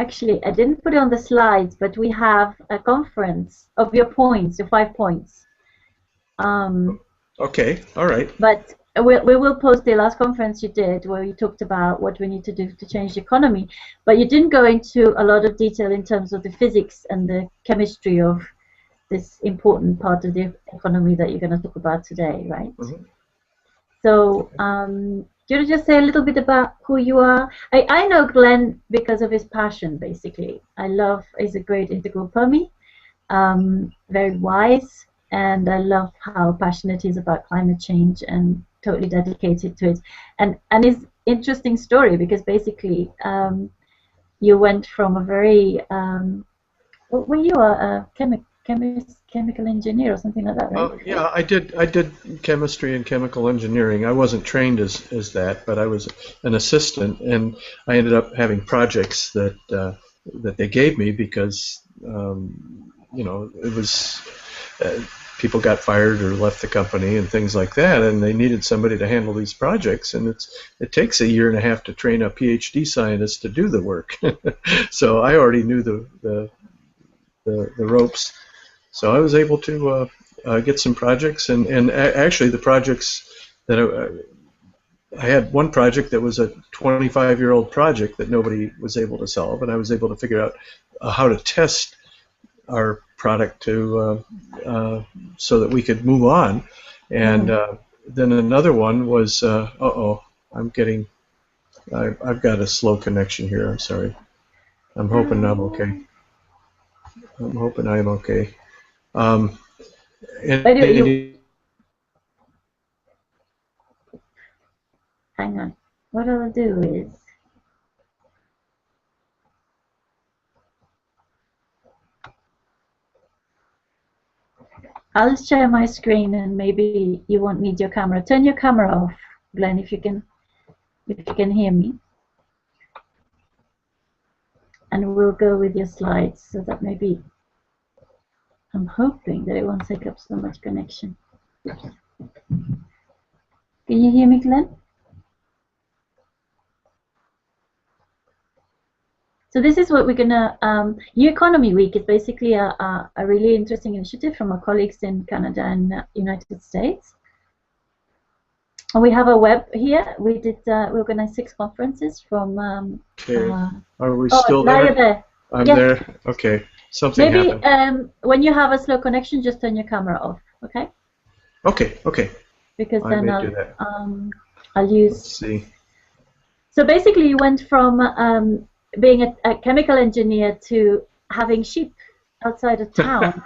Actually, I didn't put it on the slides, but we have a conference of your points, your 5 points. Okay, all right. But we will post the last conference you did where you talked about what we need to do to change the economy. But you didn't go into a lot of detail in terms of the physics and the chemistry of this important part of the economy that you're going to talk about today, right? Mm-hmm. So do you want to just say a little bit about who you are? I know Glenn because of his passion, basically. He's a great integral Permi, very wise, and I love how passionate he is about climate change and totally dedicated to it. And his interesting story, because basically you went from a very, were you a chemical engineer or something like that, right? Yeah, I did chemistry and chemical engineering. I wasn't trained as that, but I was an assistant, and I ended up having projects that that they gave me because you know, it was people got fired or left the company and things like that, and they needed somebody to handle these projects, and it takes a year and a half to train a PhD scientist to do the work. So I already knew the ropes. So I was able to get some projects, and actually the projects that I had one project that was a 25-year-old project that nobody was able to solve, and I was able to figure out how to test our product to so that we could move on. And then another one was I've got a slow connection here. I'm sorry. I'm hoping I'm okay. I'm hoping I'm okay. Hang on. What I'll do is I'll share my screen, and maybe you won't need your camera. Turn your camera off, Glenn, if you can hear me. And we'll go with your slides, so that maybe I'm hoping that it won't take up so much connection. Can you hear me, Glenn? So this is what we're gonna. New Economy Week is basically a really interesting initiative from our colleagues in Canada and United States. And we have a web here. We organized 6 conferences from. Okay. Are we still there? Now you're there. I'm yes. there. Okay. Something happened. Maybe when you have a slow connection, just turn your camera off. Okay. Okay. Okay. Because I then may do that. I'll use. Let's see. So basically, you went from being a chemical engineer to having sheep outside of town.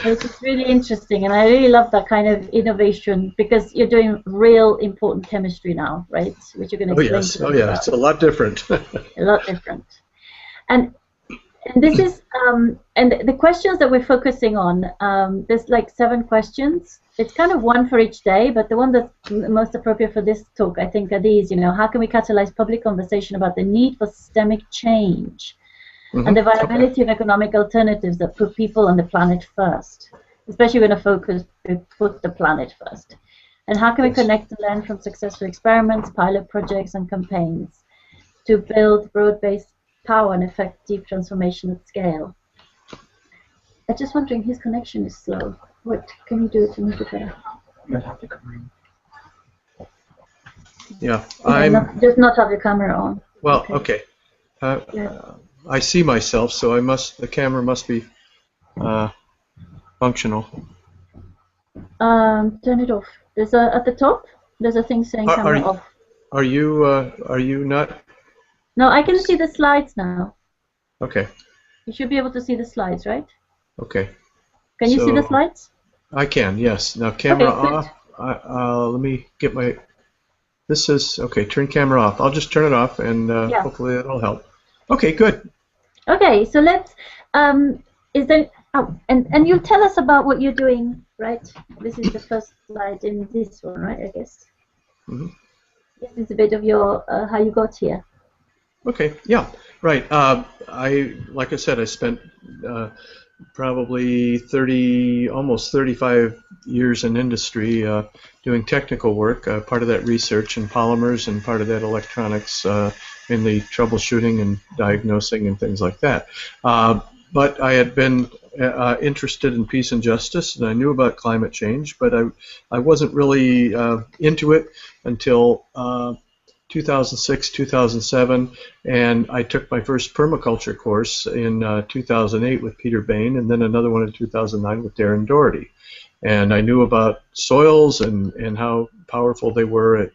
It's just really interesting, and I really love that kind of innovation, because you're doing real important chemistry now, right? Which you're going to explain to us about. It's a lot different. A lot different. And this is and the questions that we're focusing on, there's like 7 questions. It's kind of one for each day, but the one that's most appropriate for this talk, I think, are these. You know, how can we catalyze public conversation about the need for systemic change and the viability of economic alternatives that put people and the planet first? Especially when we put the planet first. And how can we connect and learn from successful experiments, pilot projects, and campaigns to build broad-based power and effective transformation at scale? I'm just wondering, his connection is slow. What can you do to make it better? Yeah, just not have your camera on. Well, okay. I see myself, so the camera must be functional. Turn it off. There's at the top. There's a thing saying camera off. Are you not? No, I can see the slides now. Okay. You should be able to see the slides, right? Okay. Can you see the slides? I can, yes. Now camera off. Let me get my. This is okay. Turn camera off. I'll just turn it off, and hopefully that'll help. Okay, good. Okay, so let's. Is there? Oh, and you'll tell us about what you're doing, right? This is the first slide in this one, right? I guess. This is a bit of your how you got here. Okay. Yeah. Right. Like I said, I spent probably almost 35 years in industry doing technical work. Part of that research in polymers and part of that electronics mainly troubleshooting and diagnosing and things like that. But I had been interested in peace and justice, and I knew about climate change, but I wasn't really into it until 2006, 2007, and I took my first permaculture course in 2008 with Peter Bain, and then another one in 2009 with Darren Doherty. And I knew about soils and how powerful they were at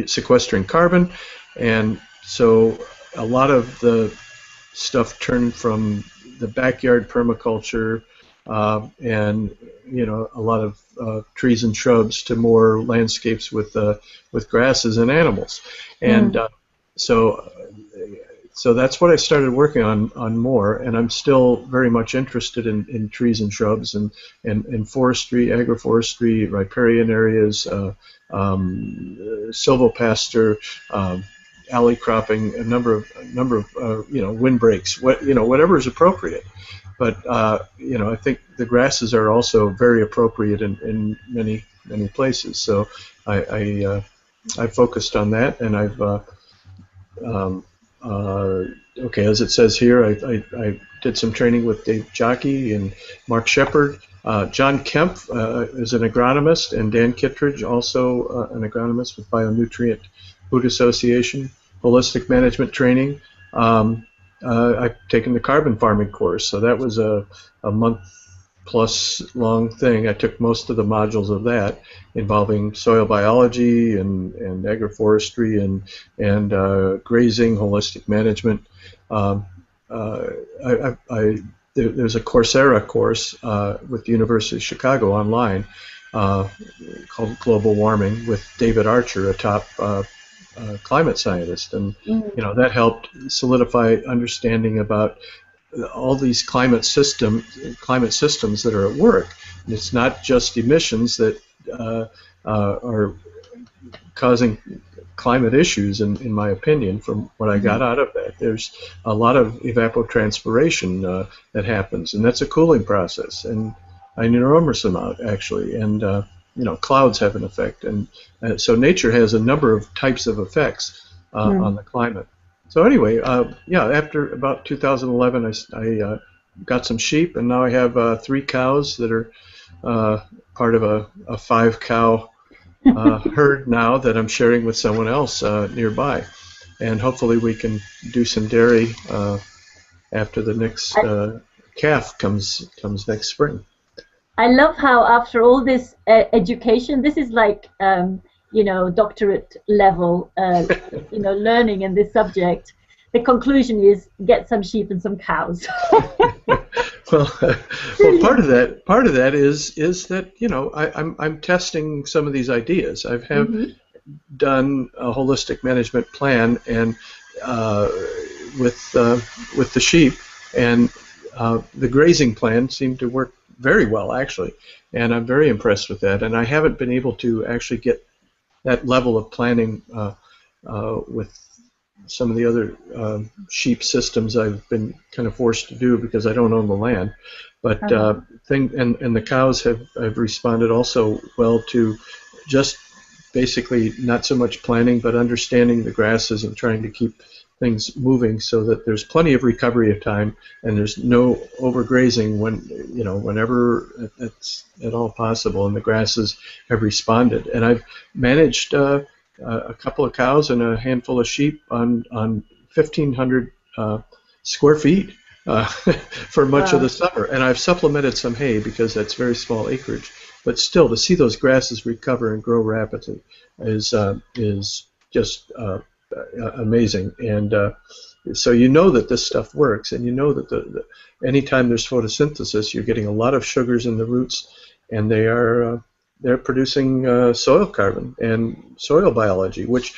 sequestering carbon, and so a lot of the stuff turned from the backyard permaculture and a lot of trees and shrubs to more landscapes with grasses and animals, and so that's what I started working on more, and I'm still very much interested in trees and shrubs and forestry, agroforestry, riparian areas, silvopasture, alley cropping, a number of windbreaks, whatever is appropriate. But I think the grasses are also very appropriate in many places. So I focused on that, and I've okay, as it says here, I did some training with Dave Jockey and Mark Shepard. John Kemp is an agronomist, and Dan Kittredge, also an agronomist with Bionutrient Food Association, holistic management training. I've taken the carbon farming course, so that was a month plus long thing. I took most of the modules of that, involving soil biology and agroforestry and grazing, holistic management. There's a Coursera course with the University of Chicago online called Global Warming with David Archer, a top climate scientist, and that helped solidify understanding about all these climate systems that are at work. And it's not just emissions that are causing climate issues, in my opinion, from what I got out of that. There's a lot of evapotranspiration that happens, and that's a cooling process, and an enormous amount, actually. And clouds have an effect, and so nature has a number of types of effects on the climate. So anyway, after about 2011, I got some sheep, and now I have 3 cows that are part of a 5-cow herd now that I'm sharing with someone else nearby, and hopefully we can do some dairy after the next calf comes next spring. I love how after all this education, this is like doctorate level learning in this subject. The conclusion is get some sheep and some cows. Well, part of that is that I'm testing some of these ideas. I have done a holistic management plan and with the sheep, and the grazing plan seemed to work very well, actually, and I'm very impressed with that. And I haven't been able to actually get that level of planning with some of the other sheep systems I've been kind of forced to do because I don't own the land. But and the cows have responded also well to just basically not so much planning, but understanding the grasses and trying to keep things moving so that there's plenty of recovery of time and there's no overgrazing whenever it's at all possible, and the grasses have responded. And I've managed a couple of cows and a handful of sheep on 1,500 square feet for much of the summer, and I've supplemented some hay because that's very small acreage. But still, to see those grasses recover and grow rapidly is just amazing. And so that this stuff works, and that anytime there's photosynthesis, you're getting a lot of sugars in the roots, and they're producing soil carbon and soil biology, which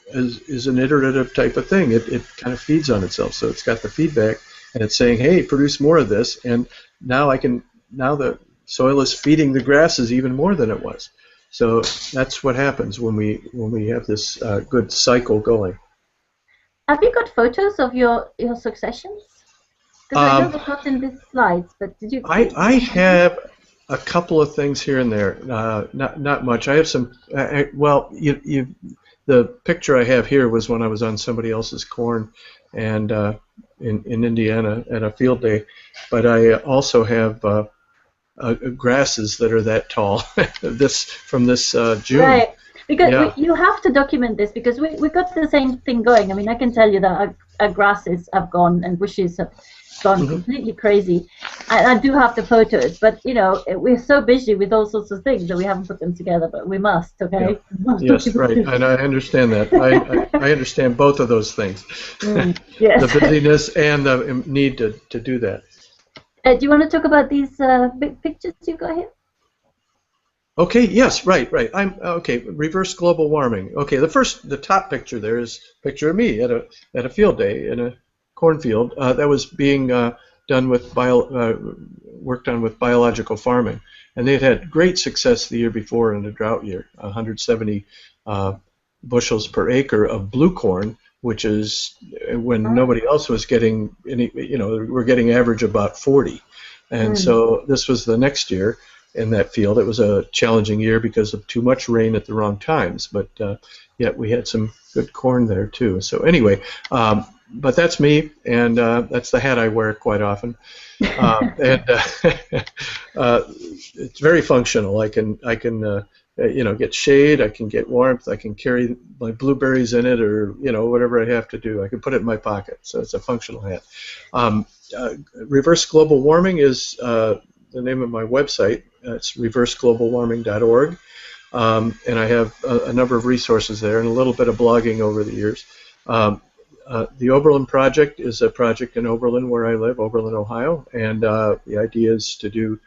is an iterative type of thing. It kind of feeds on itself, so it's got the feedback, and it's saying, hey, produce more of this, and now the soil is feeding the grasses even more than it was. So that's what happens when we have this good cycle going. Have you got photos of your successions? Because I know they're not in these slides, but did you? I have. A couple of things here and there, not much. I have some. Well, the picture I have here was when I was on somebody else's corn, and in Indiana at a field day. But I also have grasses that are that tall. This from this June. Right. Because Yeah. you have to document this because we got the same thing going. I mean, I can tell you that our grasses have gone and bushes have gone completely crazy. I do have the photos, but you know, we're so busy with all sorts of things that we haven't put them together. But we must, okay? Yeah. We must Yes, right, and I understand that. I understand both of those things. Yes. The busyness and the need to do that. Do you want to talk about these big pictures you've got here? Okay, yes, right. I'm okay. Reverse global warming. Okay, the top picture there is a picture of me at a field day in a cornfield that was being done with worked on with biological farming, and they had great success the year before in a drought year, 170 bushels per acre of blue corn, which is when nobody else was getting any. We're getting average about 40, and so this was the next year. In that field, it was a challenging year because of too much rain at the wrong times, but yet we had some good corn there too. So anyway, but that's me, and that's the hat I wear quite often, and it's very functional. I can get shade, I can get warmth, I can carry my blueberries in it, or whatever I have to do. I can put it in my pocket, so it's a functional hat. Reverse global warming is the name of my website. It's reverseglobalwarming.org, and I have a number of resources there and a little bit of blogging over the years. The Oberlin Project is a project in Oberlin, where I live, Oberlin, Ohio, and the idea is to do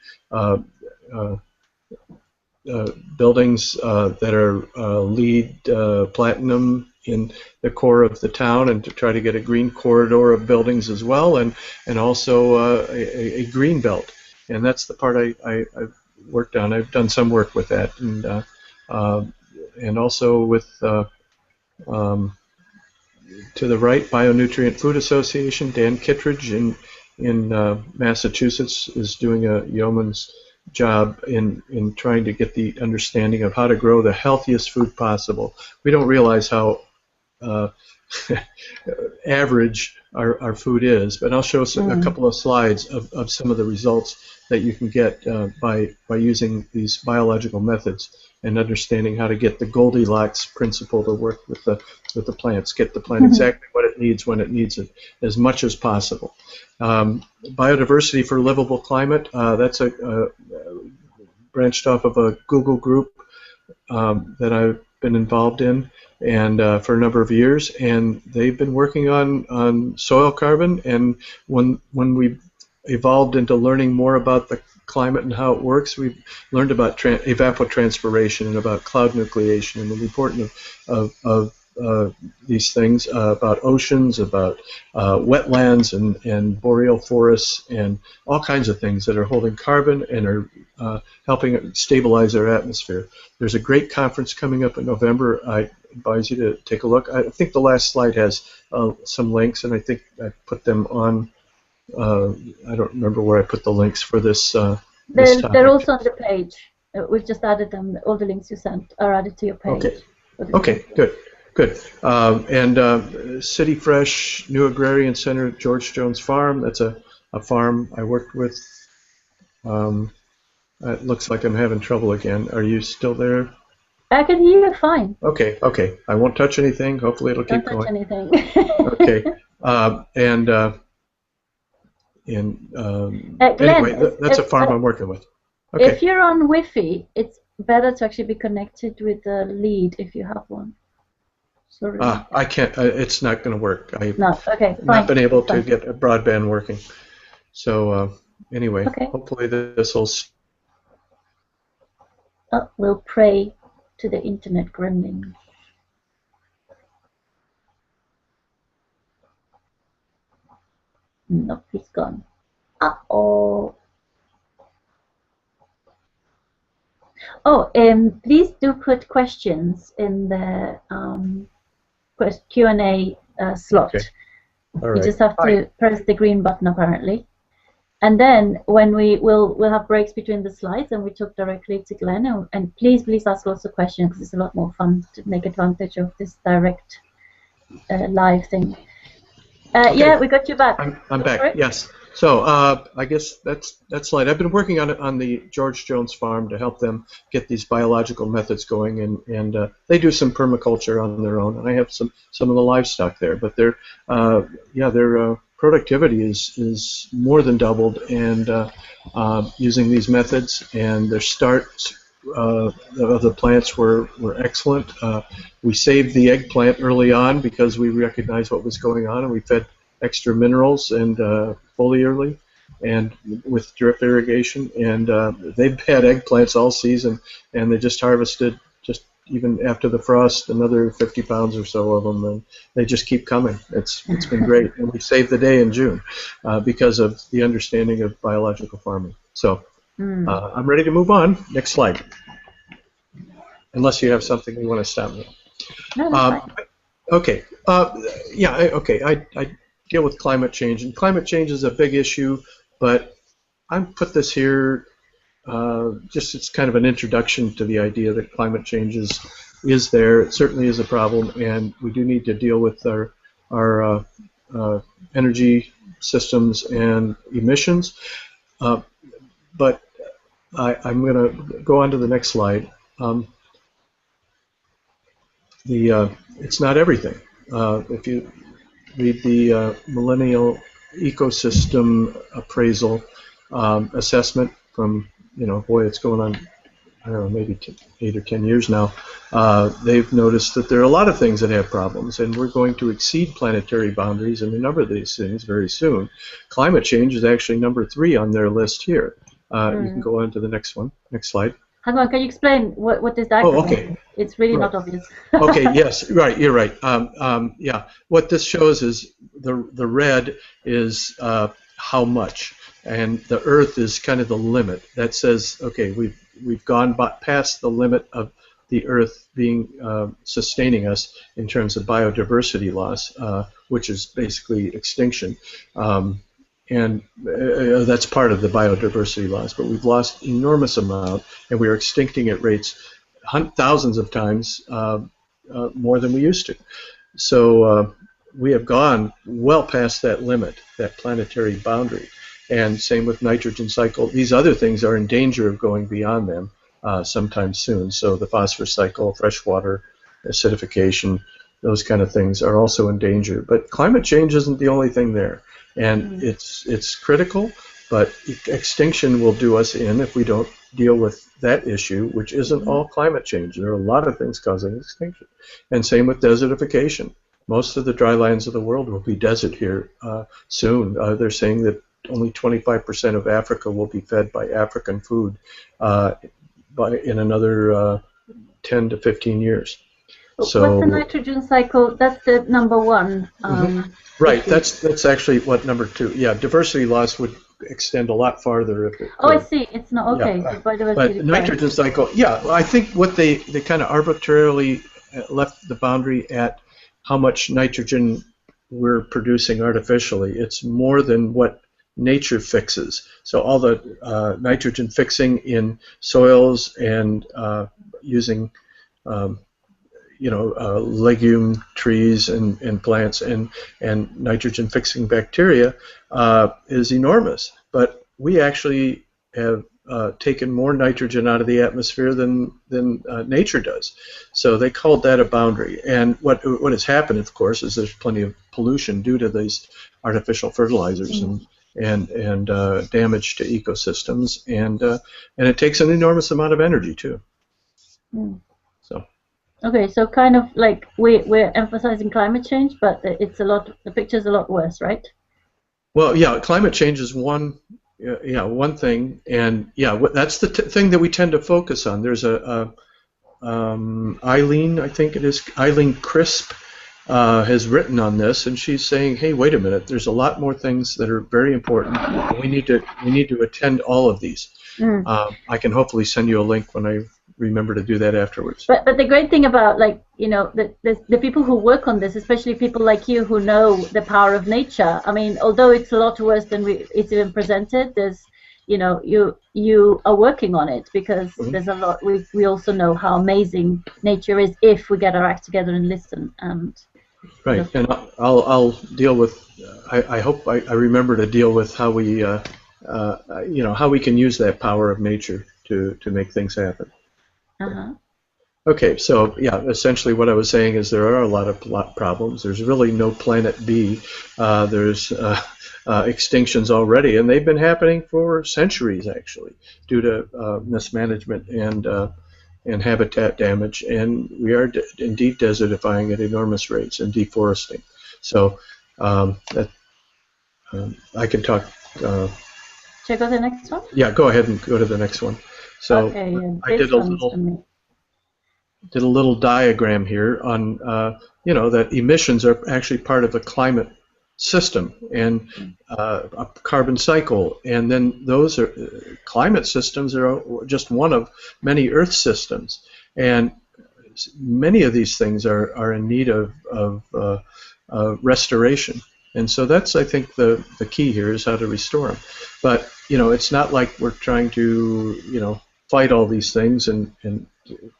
buildings that are LEED platinum in the core of the town, and to try to get a green corridor of buildings as well, and also a green belt. And that's the part I've worked on. I've done some work with that, and also with to the right, Bionutrient Food Association. Dan Kittredge in Massachusetts is doing a yeoman's job in trying to get the understanding of how to grow the healthiest food possible. We don't realize how average our food is, but I'll show a couple of slides of some of the results that you can get by using these biological methods and understanding how to get the Goldilocks principle to work with the plants, get the plant exactly what it needs when it needs it, as much as possible. Biodiversity for livable climate, that's a branched off of a Google group that I've been involved in, and for a number of years, and they've been working on soil carbon. And when we evolved into learning more about the climate and how it works, we've learned about evapotranspiration and about cloud nucleation and the importance of these things, about oceans, about wetlands and boreal forests, and all kinds of things that are holding carbon and are helping stabilize our atmosphere. There's a great conference coming up in November. I advise you to take a look. I think the last slide has some links, and I think I put them on. I don't remember where I put the links for this. This topic. They're also on the page. We've just added them. All the links you sent are added to your page. Okay, good. And City Fresh, New Agrarian Center at George Jones Farm. That's a farm I worked with. It looks like I'm having trouble again. Are you still there? I can hear you fine. Okay. I won't touch anything. Hopefully it'll keep going. Don't touch anything. Okay. Glenn, anyway, that's a farm I'm working with. Okay. If you're on Wi-Fi, it's better to actually be connected with the lead if you have one. Sorry. I can't. It's not going to work. I've not been able to get a broadband working. So anyway, hopefully this will. We'll pray to the internet gremlin. No, he's gone. Uh-oh. Please do put questions in the Q&A slot. Okay. All right. You just have to press the green button, apparently. And then when we'll have breaks between the slides, and we talk directly to Glenna. And please ask lots of questions, because it's a lot more fun to make advantage of this direct live thing. Okay. Yeah, we got you back. I'm back. Yes. So I guess that's that slide. I've been working on the George Jones farm to help them get these biological methods going, and they do some permaculture on their own, and I have some of the livestock there. But their productivity is more than doubled, and using these methods, and their start of the plants were excellent. We saved the eggplant early on because we recognized what was going on, and we fed extra minerals and foliarly and with drip irrigation, and they've had eggplants all season, and they just harvested, just even after the frost, another 50 pounds or so of them, and they just keep coming. It's been great, and we saved the day in June because of the understanding of biological farming. So I'm ready to move on. Next slide. Unless you have something you want to stop me. No, okay. I deal with climate change, and climate change is a big issue, but I put this here just it's kind of an introduction to the idea that climate change is there. It certainly is a problem, and we do need to deal with our energy systems and emissions. But I'm going to go on to the next slide. It's not everything. If you read the Millennial Ecosystem Appraisal assessment from, boy, it's going on, I don't know, maybe 8 or 10 years now, they've noticed that there are a lot of things that have problems, and we're going to exceed planetary boundaries in a number of these things very soon. Climate change is actually number 3 on their list here. You can go on to the next one. Next slide. Hang on, can you explain what is that? Oh, okay. It's really not obvious. Okay, yes, right, you're right. Yeah, what this shows is the red is how much, and the Earth is kind of the limit. That says, okay, we've gone past the limit of the Earth being sustaining us in terms of biodiversity loss, which is basically extinction. And that's part of the biodiversity loss, but we've lost enormous amount, and we are extincting at rates thousands of times more than we used to. So we have gone well past that limit, that planetary boundary. And same with nitrogen cycle. These other things are in danger of going beyond them sometime soon. So the phosphorus cycle, freshwater acidification, those kind of things are also in danger. But climate change isn't the only thing there. And it's critical, but extinction will do us in if we don't deal with that issue, which isn't all climate change. There are a lot of things causing extinction. And same with desertification. Most of the dry lands of the world will be desert here soon. They're saying that only 25% of Africa will be fed by African food in another 10 to 15 years. So, what's the nitrogen cycle? That's the number 1. Right, that's actually what number 2. Yeah, diversity loss would extend a lot farther if it could. Oh, I see. It's not okay. Yeah. But nitrogen cycle, yeah, I think what they kind of arbitrarily left the boundary at how much nitrogen we're producing artificially. It's more than what nature fixes. So all the nitrogen fixing in soils and using legume trees and plants and nitrogen fixing bacteria is enormous. But we actually have taken more nitrogen out of the atmosphere than nature does. So they called that a boundary. And what has happened, of course, is there's plenty of pollution due to these artificial fertilizers and damage to ecosystems, and it takes an enormous amount of energy too. So. Okay, so kind of like we're emphasizing climate change, but the picture's a lot worse, right? Well, yeah, climate change is one thing, and that's the thing that we tend to focus on. There's Eileen, I think it is, Eileen Crisp has written on this, and she's saying, hey, wait a minute, there's a lot more things that are very important. We need to attend all of these. I can hopefully send you a link when I remember to do that afterwards. But the great thing about, like, you know, the people who work on this, especially people like you who know the power of nature. I mean, although it's a lot worse than it's even presented, there's, you know, you are working on it because there's a lot. We also know how amazing nature is if we get our act together and listen. And right, and I'll deal with. I hope I remember to deal with how we, you know, how we can use that power of nature to make things happen. Okay, so yeah, essentially what I was saying is there are a lot of problems. There's really no planet B. There's extinctions already, and they've been happening for centuries actually, due to mismanagement and habitat damage, and we are indeed desertifying at enormous rates and deforesting. So I can talk. Should I go to the next one? Yeah, go ahead and go to the next one. So okay, I did a little diagram here on, you know, that emissions are actually part of the climate system and a carbon cycle, and then those are climate systems are just one of many Earth systems, and many of these things are in need of restoration. And so that's, I think, the key here is how to restore them. But, you know, it's not like we're trying to, you know, fight all these things and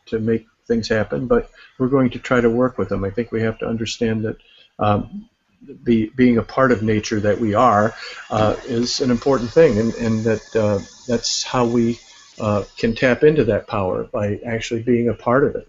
to make things happen, but we're going to try to work with them. I think we have to understand that being a part of nature that we are is an important thing, and that that's how we can tap into that power, by actually being a part of it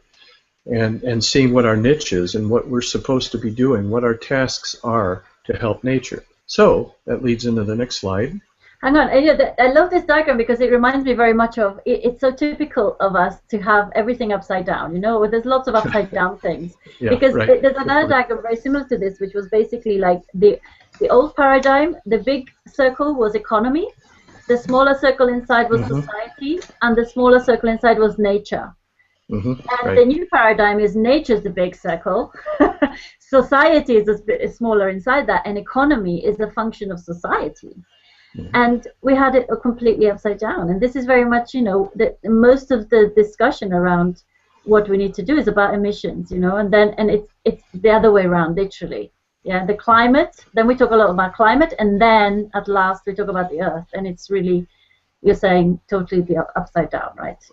and seeing what our niche is and what we're supposed to be doing, what our tasks are to help nature. So that leads into the next slide. Hang on, I love this diagram because it reminds me very much of, it's so typical of us to have everything upside down, you know, there's lots of upside down things. Yeah, because right. There's another diagram very similar to this, which was basically like the old paradigm. The big circle was economy, the smaller circle inside was society, and the smaller circle inside was nature. And right. the new paradigm is nature's the big circle, society is smaller inside that, and economy is a function of society. And we had it completely upside down. And this is very much, you know, most of the discussion around what we need to do is about emissions, you know, and it's the other way around, literally. Yeah, the climate, then we talk a lot about climate, and then at last we talk about the earth, and it's really, you're saying, totally the upside down, right?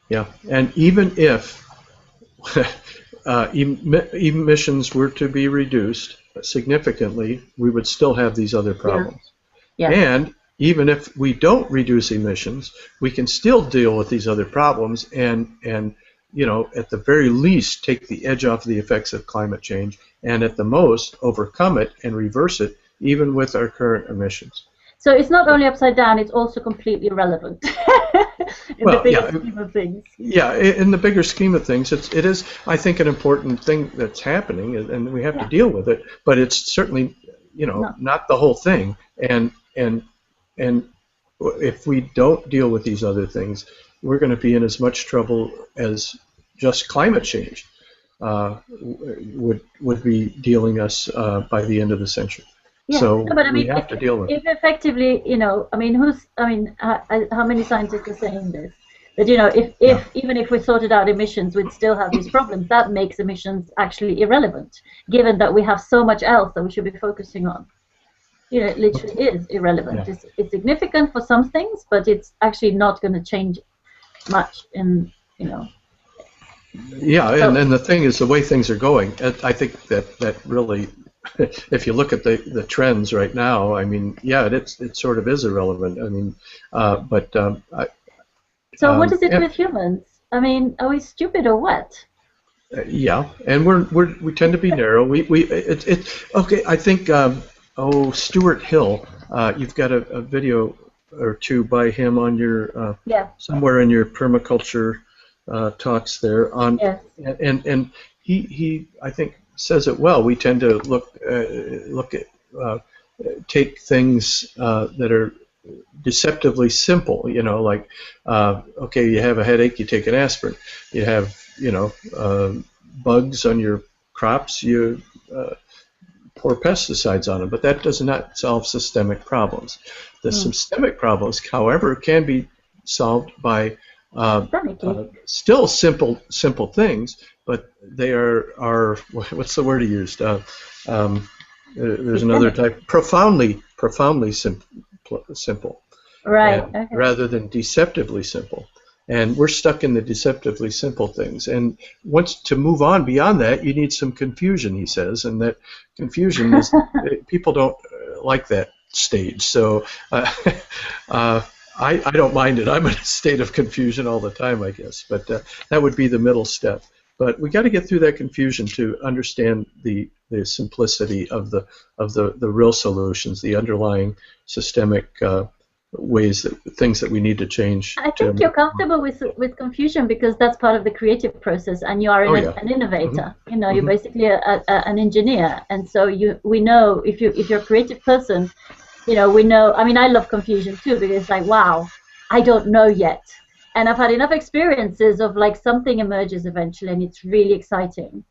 Yeah, and even if emissions were to be reduced significantly, we would still have these other problems. Yeah. And even if we don't reduce emissions, we can still deal with these other problems and you know, at the very least take the edge off the effects of climate change, and at the most overcome it and reverse it, even with our current emissions. So it's not only upside down, it's also completely irrelevant in the bigger scheme of things. Yeah, in the bigger scheme of things, it is, I think, an important thing that's happening, and we have to deal with it, but it's certainly, you know, not the whole thing. And if we don't deal with these other things, we're going to be in as much trouble as just climate change would be dealing us by the end of the century. Yeah. So no, but I mean, we have to deal with it. If effectively, you know, I mean, how many scientists are saying this? That, you know, even if we sorted out emissions, we'd still have these problems. That makes emissions actually irrelevant, given that we have so much else that we should be focusing on. You know, it literally is irrelevant. Yeah. It's significant for some things, but it's actually not going to change much in, you know. Yeah, so, and the thing is, the way things are going, I think that really, if you look at the trends right now, I mean, yeah, it sort of is irrelevant. I mean, so what is it with humans? I mean, are we stupid or what? Yeah, and we tend to be narrow. Okay. I think Stuart Hill, you've got a video or two by him on your somewhere in your permaculture talks there on, and he I think says it well. We tend to look at take things that are deceptively simple, you know, like okay, you have a headache, you take an aspirin. You have, you know, bugs on your crops, you pour pesticides on them, but that does not solve systemic problems. The systemic problems, however, can be solved by Still simple things, but they are what's the word he used? There's another type, profoundly simple, right? Okay. rather than deceptively simple. And we're stuck in the deceptively simple things. And once to move on beyond that, you need some confusion, he says, and that confusion is people don't like that stage. So I don't mind it. I'm in a state of confusion all the time, I guess. But that would be the middle step. But we got to get through that confusion to understand the simplicity of the real solutions, the underlying systemic things that we need to change. I think you're comfortable with confusion because that's part of the creative process, and you are an innovator. You know, you're basically an engineer, and so we know if you're a creative person, you know, we know. I mean, I love confusion too because it's like, wow, I don't know yet, and I've had enough experiences of like something emerges eventually, and it's really exciting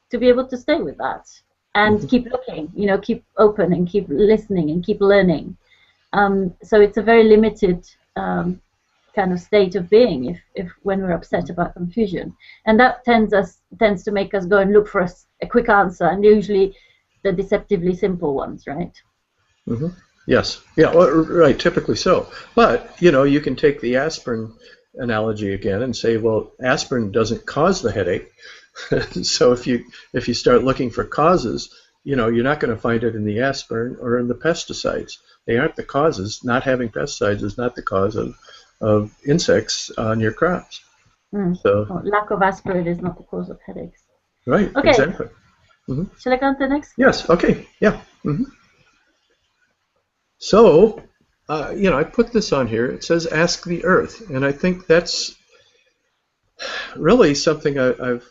to be able to stay with that and keep looking, you know, keep open and keep listening and keep learning. So it's a very limited kind of state of being if when we're upset about confusion, and that tends to make us go and look for a quick answer, and usually the deceptively simple ones, right? Yes, yeah, well, right, typically so. But you know, you can take the aspirin analogy again and say, well, aspirin doesn't cause the headache. So if you start looking for causes, you know, you're not going to find it in the aspirin or in the pesticides. They aren't the causes. Not having pesticides is not the cause of insects on your crops. So lack of aspirin is not the cause of headaches. Right. Okay. Exactly. Shall I go on to the next? Yes. Okay. Yeah. So, you know, I put this on here. It says, "Ask the Earth," and I think that's really something I've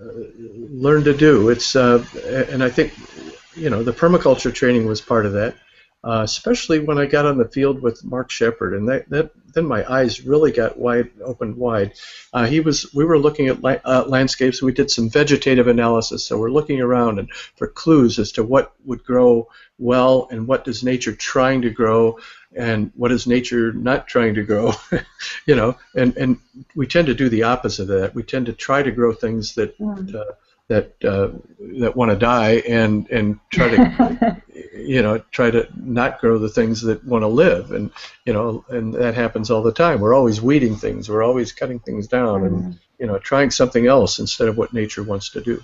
learned to do. It's and I think, you know, the permaculture training was part of that, especially when I got on the field with Mark Shepard, and then my eyes really got opened wide. We were looking at landscapes. We did some vegetative analysis, so we're looking around and for clues as to what would grow well and what is nature trying to grow and what is nature not trying to grow. You know, and we tend to do the opposite of that. We tend to try to grow things that want to die and try to try to not grow the things that want to live, and you know, and that happens all the time. We're always weeding things, we're always cutting things down, and you know, trying something else instead of what nature wants to do.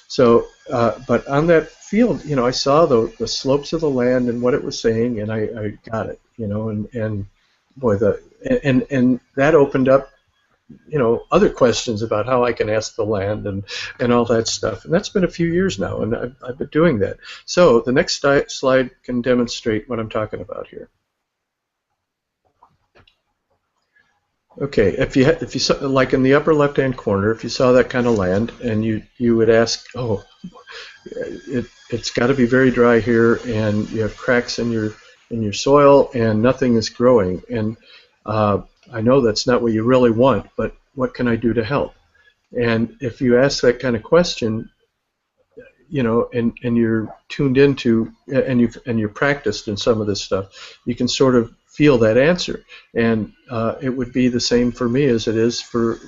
So, but on that field, you know, I saw the slopes of the land and what it was saying, and I got it, you know, and boy, and that opened up, you know, other questions about how I can ask the land and all that stuff. And that's been a few years now, and I've been doing that. So the next slide can demonstrate what I'm talking about here. Okay, if you saw, like in the upper left-hand corner, if you saw that kind of land, and you would ask, oh, it's got to be very dry here, and you have cracks in your soil, and nothing is growing, and I know that's not what you really want, but what can I do to help? And if you ask that kind of question, you know, and you're tuned into, and you're practiced in some of this stuff, you can sort of feel that answer. And it would be the same for me as it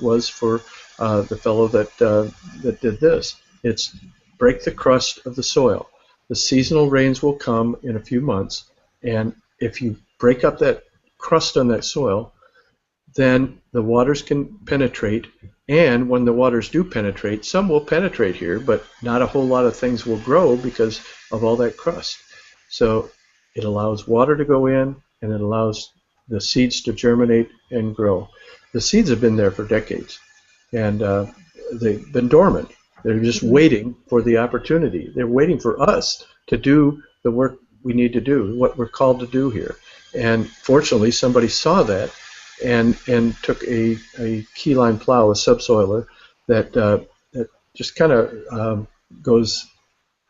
was for the fellow that did this. It's break the crust of the soil. The seasonal rains will come in a few months, and if you break up that crust on that soil, then the waters can penetrate, and when the waters do penetrate, some will penetrate here, but not a whole lot of things will grow because of all that crust. So it allows water to go in, and it allows the seeds to germinate and grow. The seeds have been there for decades, and they've been dormant. They're just waiting for the opportunity. They're waiting for us to do the work we need to do, what we're called to do here. And fortunately, somebody saw that and took a keyline plow, a subsoiler, that just kind of goes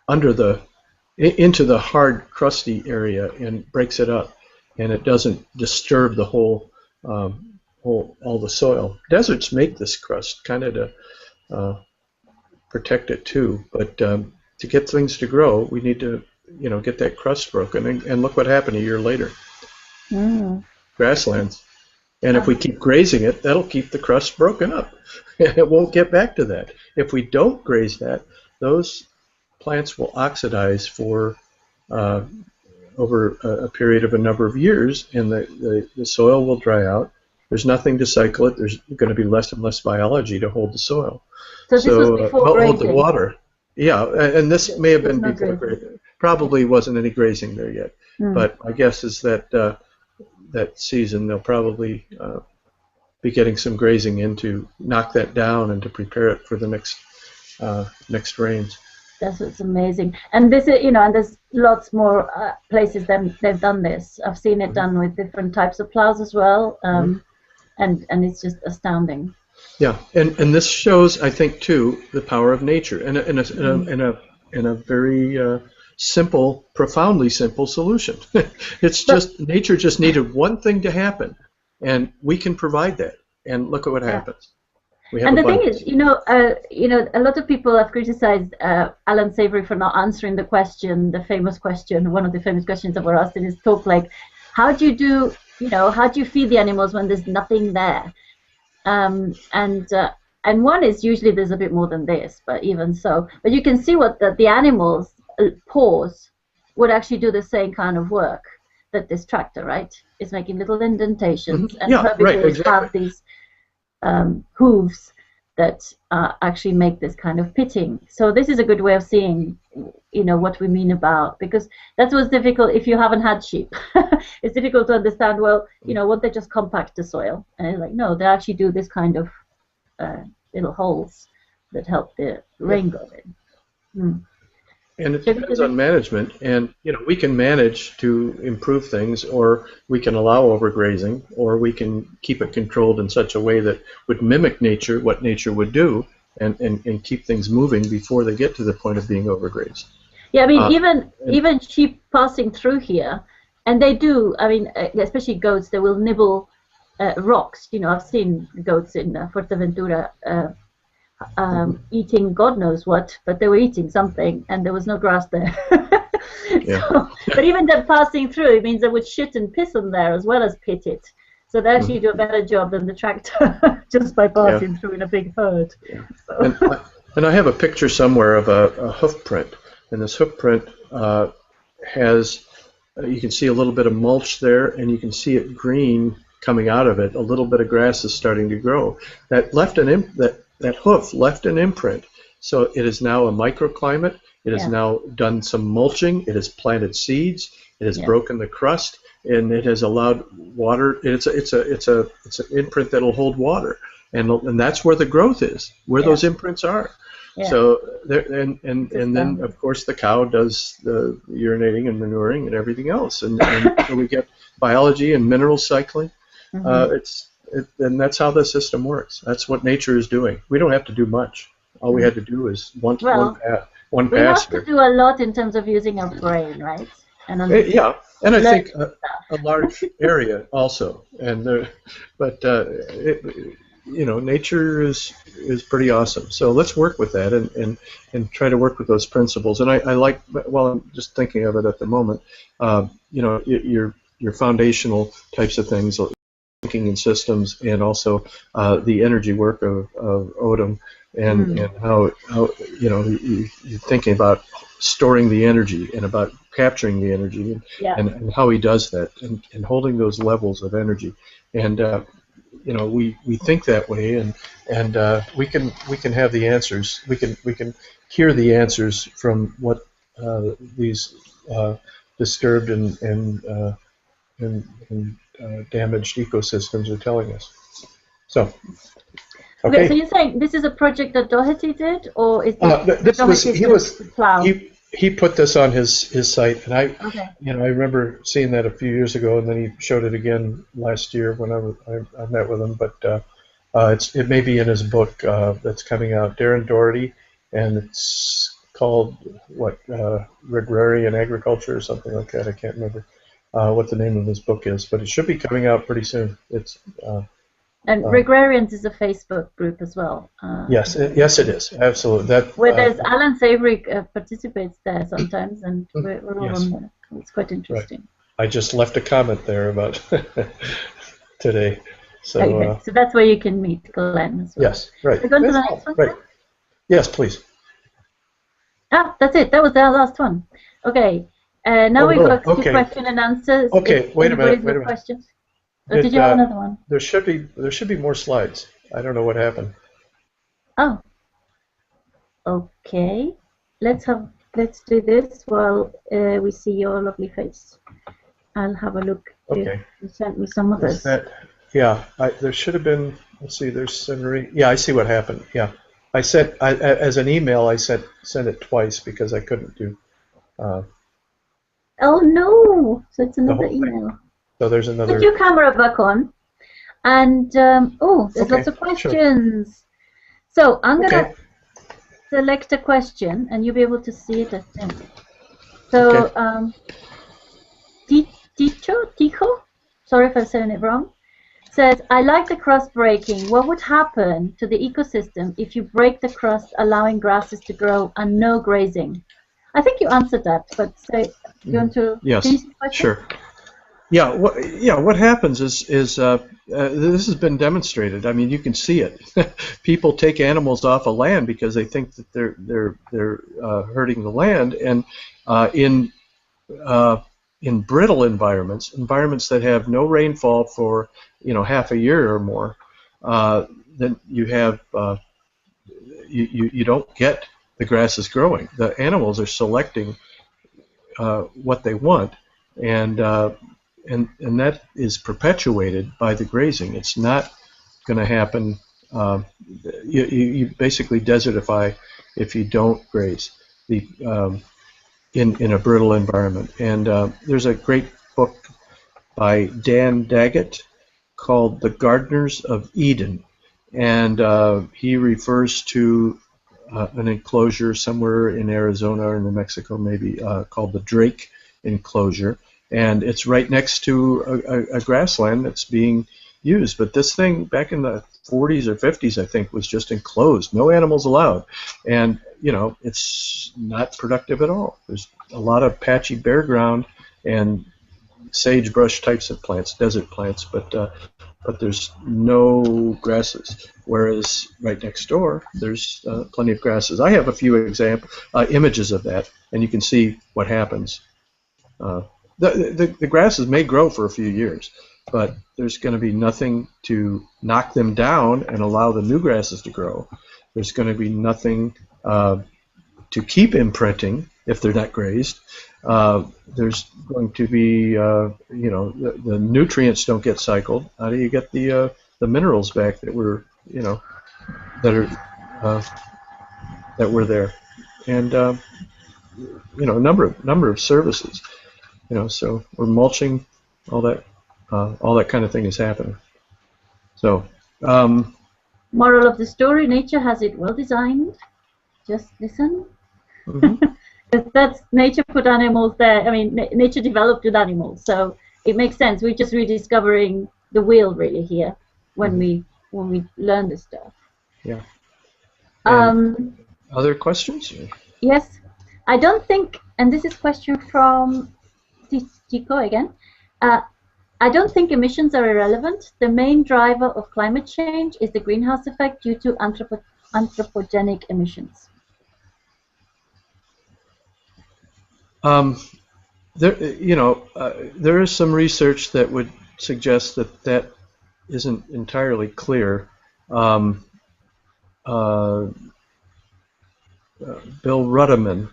into the hard, crusty area and breaks it up, and it doesn't disturb the all the soil. Deserts make this crust kind of to protect it too, but to get things to grow, we need to, you know, get that crust broken, and look what happened a year later. Grasslands. And if we keep grazing it, that'll keep the crust broken up. It won't get back to that. If we don't graze that, those plants will oxidize for over a period of a number of years, and the soil will dry out. There's nothing to cycle it. There's going to be less and less biology to hold the soil. So this was before hold the grazing. water. Yeah, and this may have been before grazing. Probably wasn't any grazing there yet. But my guess is that that season they'll probably be getting some grazing in to knock that down and to prepare it for the next rains. That's what's amazing. And this is, and there's lots more places that they've done this. I've seen it done with different types of plows as well, and it's just astounding. Yeah, and this shows, I think, too, the power of nature, and in a very simple, profoundly simple solution. It's just nature just needed one thing to happen, and we can provide that. And look at what happens. And the thing is, a lot of people have criticized Alan Savory for not answering the question, the famous question, one of the famous questions that were asked in his talk, like, how do you feed the animals when there's nothing there? And one is usually there's a bit more than this, but even so. But you can see what the animals' paws would actually do the same kind of work that this tractor, right, is making little indentations, and herbivores have these hooves that actually make this kind of pitting. So this is a good way of seeing, what we mean about, because that's what's difficult if you haven't had sheep. It's difficult to understand, well, won't they just compact the soil? And it's like, no, they actually do this kind of little holes that help the rain go in. And it depends on management, and we can manage to improve things, or we can allow overgrazing, or we can keep it controlled in such a way that would mimic nature, what nature would do, and keep things moving before they get to the point of being overgrazed. Yeah, I mean, even sheep passing through here, and they do. I mean, especially goats, they will nibble rocks. I've seen goats in Fuerteventura. Eating God knows what, but they were eating something, and there was no grass there. But even them passing through, it means they would shit and piss on there as well as pit it. So they actually do a better job than the tractor just by passing through in a big herd. Yeah. So. And I have a picture somewhere of a hoof print, and this hoof print has, you can see a little bit of mulch there, and you can see it green coming out of it. A little bit of grass is starting to grow. That hoof left an imprint, so it is now a microclimate. It has now done some mulching. It has planted seeds. It has broken the crust, and it has allowed water. It's an imprint that'll hold water, and that's where the growth is, where those imprints are. Yeah. So there, and then of course the cow does the urinating and manuring and everything else, and so we get biology and mineral cycling. And that's how the system works. That's what nature is doing. We don't have to do much. All we had to do is one pass. We have to do a lot in terms of using our brain, right? And I think a large area also. And nature is pretty awesome. So let's work with that and try to work with those principles. And I like, while I'm just thinking of it at the moment, your foundational types of things. Thinking in systems, and also the energy work of Odom, and how you're thinking about storing the energy and about capturing the energy, and how he does that, and holding those levels of energy, and we think that way, and we can have the answers. We can hear the answers from what these disturbed and damaged ecosystems are telling us. So, okay. So you're saying this is a project that Doherty did, or is he put this on his site, and I remember seeing that a few years ago, and then he showed it again last year when I met with him. But it may be in his book that's coming out, Darren Doherty, and it's called Regenerative Agriculture or something like that. I can't remember what the name of his book is, but it should be coming out pretty soon. It's and Regrarians is a Facebook group as well. Yes, it is, absolutely. Where there's Alan Savory participates there sometimes, and we're all on there. It's quite interesting. Right. I just left a comment there about today. So Okay, so that's where you can meet Glenn as well. yes, right. We're going to the next one. Right. Yes, please. Ah, that's it. That was the last one. Okay. Now we've got two question and answers. Okay, wait a minute. Questions. Or did you have another one? There should be more slides. I don't know what happened. Oh. Okay. Let's do this while we see your lovely face. I'll have a look. Okay. You sent me some of this. Yeah, there should have been. Let's see. There's summary. Yeah, I see what happened. Yeah, I sent as an email. I sent it twice because I couldn't do. Oh no! So it's another email. So there's another. Put your camera back on. And there's lots of questions. Sure. So I'm gonna select a question, and you'll be able to see it, I think. So Ticho, sorry if I'm saying it wrong, says, I like the crust breaking. What would happen to the ecosystem if you break the crust, allowing grasses to grow and no grazing? I think you answered that, but say, you want to finish the question? Sure. Yeah, what happens is this has been demonstrated. I mean, you can see it. People take animals off of land because they think that they're hurting the land, and in brittle environments that have no rainfall for half a year or more, then you have you don't get the grasses growing. The animals are selecting what they want, and that is perpetuated by the grazing. It's not going to happen. You basically desertify if you don't graze in a brittle environment. And there's a great book by Dan Daggett called The Gardeners of Eden, and he refers to an enclosure somewhere in Arizona or New Mexico, maybe, called the Drake enclosure. And it's right next to a grassland that's being used. But this thing, back in the 40s or 50s, I think, was just enclosed, no animals allowed. And, it's not productive at all. There's a lot of patchy bare ground and sagebrush types of plants, desert plants, but there's no grasses. Whereas right next door, there's plenty of grasses. I have a few images of that, and you can see what happens. The grasses may grow for a few years, but there's going to be nothing to knock them down and allow the new grasses to grow. There's going to be nothing to keep imprinting if they're not grazed. There's going to be, the nutrients don't get cycled. How do you get the minerals back that were, that were there? And a number of services. So we're mulching, all that kind of thing is happening. So, moral of the story: nature has it well designed. Just listen. Because that's nature put animals there. I mean, nature developed with animals, so it makes sense. We're just rediscovering the wheel, really, here when we learn this stuff. Yeah. Other questions? Yes, I don't think, and this is a question from Tico again. I don't think emissions are irrelevant. The main driver of climate change is the greenhouse effect due to anthropogenic emissions. There is some research that would suggest that isn't entirely clear. Bill Rudiman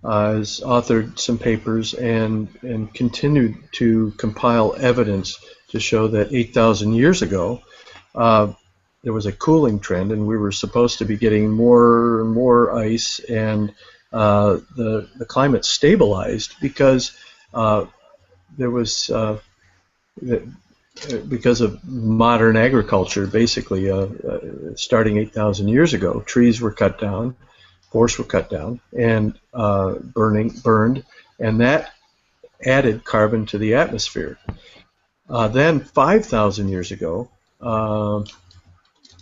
has authored some papers and continued to compile evidence to show that 8,000 years ago there was a cooling trend, and we were supposed to be getting more and more ice, and the climate stabilized because there was because of modern agriculture, basically, starting 8,000 years ago. Trees were cut down, forests were cut down, and burned, and that added carbon to the atmosphere. Then 5,000 years ago,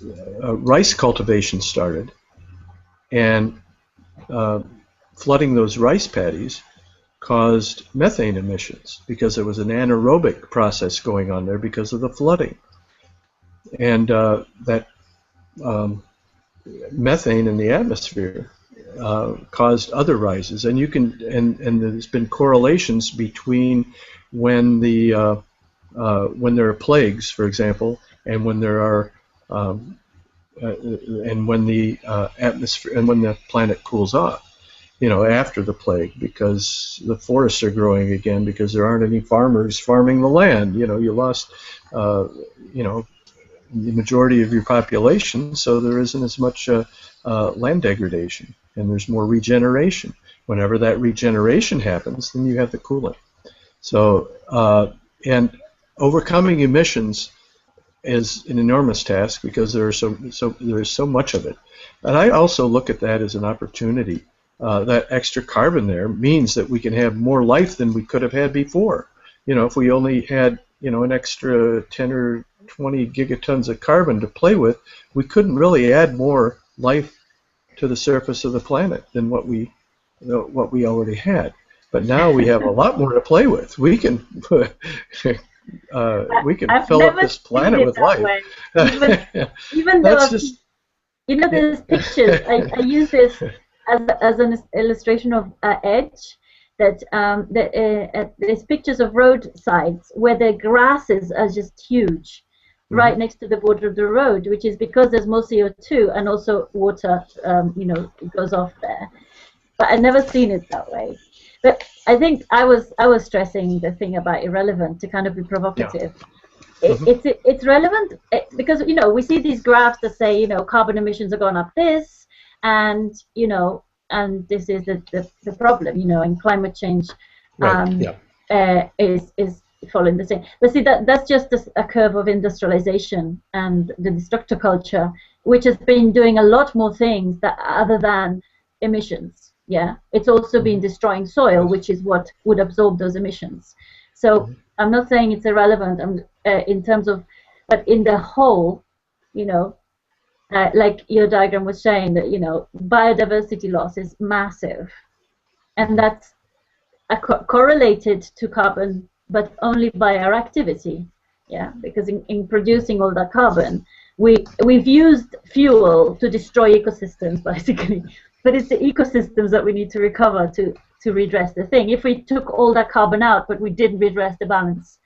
rice cultivation started, and flooding those rice paddies caused methane emissions because there was an anaerobic process going on there because of the flooding. and that methane in the atmosphere caused other rises, and and there's been correlations between when when there are plagues, for example, and when there are and when the atmosphere and when the planet cools off. After the plague, because the forests are growing again, because there aren't any farmers farming the land. You lost, the majority of your population, so there isn't as much land degradation, and there's more regeneration. Whenever that regeneration happens, then you have the cooling. So, and overcoming emissions is an enormous task because there's so much of it. And I also look at that as an opportunity. That extra carbon there means that we can have more life than we could have had before. If we only had, an extra 10 or 20 gigatons of carbon to play with, we couldn't really add more life to the surface of the planet than what we already had. But now we have a lot more to play with. We can fill up this planet with life. Even though there's pictures. I use this as an illustration of edge. That there's pictures of roadsides where the grasses are just huge, right next to the border of the road, which is because there's more CO2 and also water, it goes off there. But I've never seen it that way. But I think I was stressing the thing about irrelevant to kind of be provocative. Yeah. It's relevant because we see these graphs that say carbon emissions are going up this, and and this is the problem, and climate change is following the same. But see, that's just a curve of industrialization and the destructor culture, which has been doing a lot more things other than emissions. Yeah, it's also been destroying soil, which is what would absorb those emissions. So I'm not saying it's irrelevant in terms of, but in the whole, like your diagram was saying, that biodiversity loss is massive, and that's correlated to carbon, but only by our activity. Yeah, because in producing all that carbon, we've used fuel to destroy ecosystems basically, but it's the ecosystems that we need to recover to redress the thing. If we took all that carbon out, but we didn't redress the balance,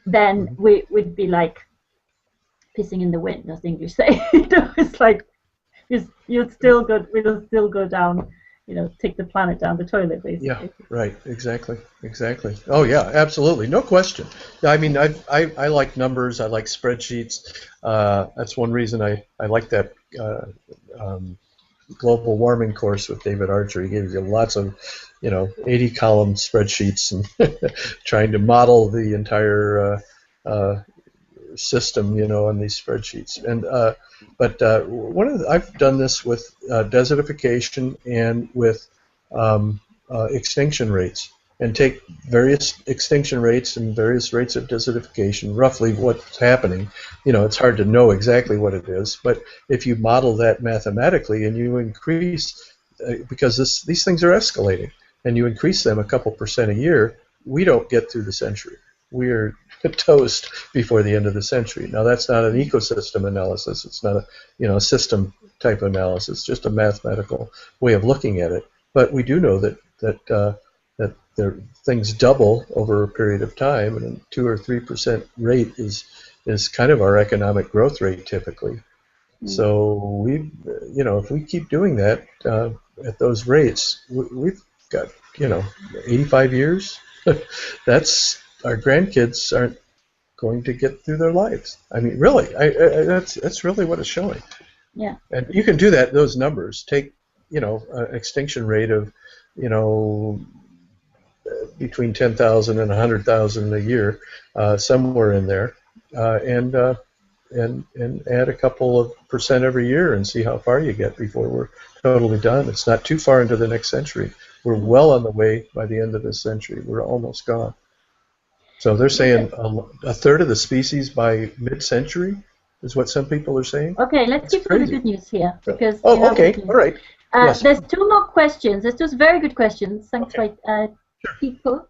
then we'd be like pissing in the wind, as the English say. It's like we'll still go down, take the planet down the toilet, basically. Yeah, right, exactly. Oh yeah, absolutely, no question. I mean, I like numbers, I like spreadsheets. That's one reason I like that global warming course with David Archer. He gives you lots of 80-column spreadsheets and trying to model the entire system, on these spreadsheets. And but I've done this with desertification and with extinction rates, and take various extinction rates and various rates of desertification, roughly what's happening. It's hard to know exactly what it is, but if you model that mathematically and you increase, because these things are escalating, and you increase them a couple percent a year, we don't get through the century. We're toast before the end of the century. Now that's not an ecosystem analysis. It's not a system type analysis. Just a mathematical way of looking at it. But we do know that things double over a period of time, and a 2 or 3% rate is kind of our economic growth rate typically. So if we keep doing that at those rates, we've got 85 years. That's our grandkids aren't going to get through their lives. I mean, really, that's really what it's showing. Yeah. And you can do that. Those numbers take extinction rate of between 10,000 and 100,000 a year, somewhere in there, and add a couple of percent every year and see how far you get before we're totally done. It's not too far into the next century. We're well on the way by the end of this century. We're almost gone. So they're saying a third of the species by mid-century is what some people are saying. Okay, let's get to the good news here, because okay, all right. Yes. There's 2 more questions. There's 2 very good questions. Thanks, okay. Pico,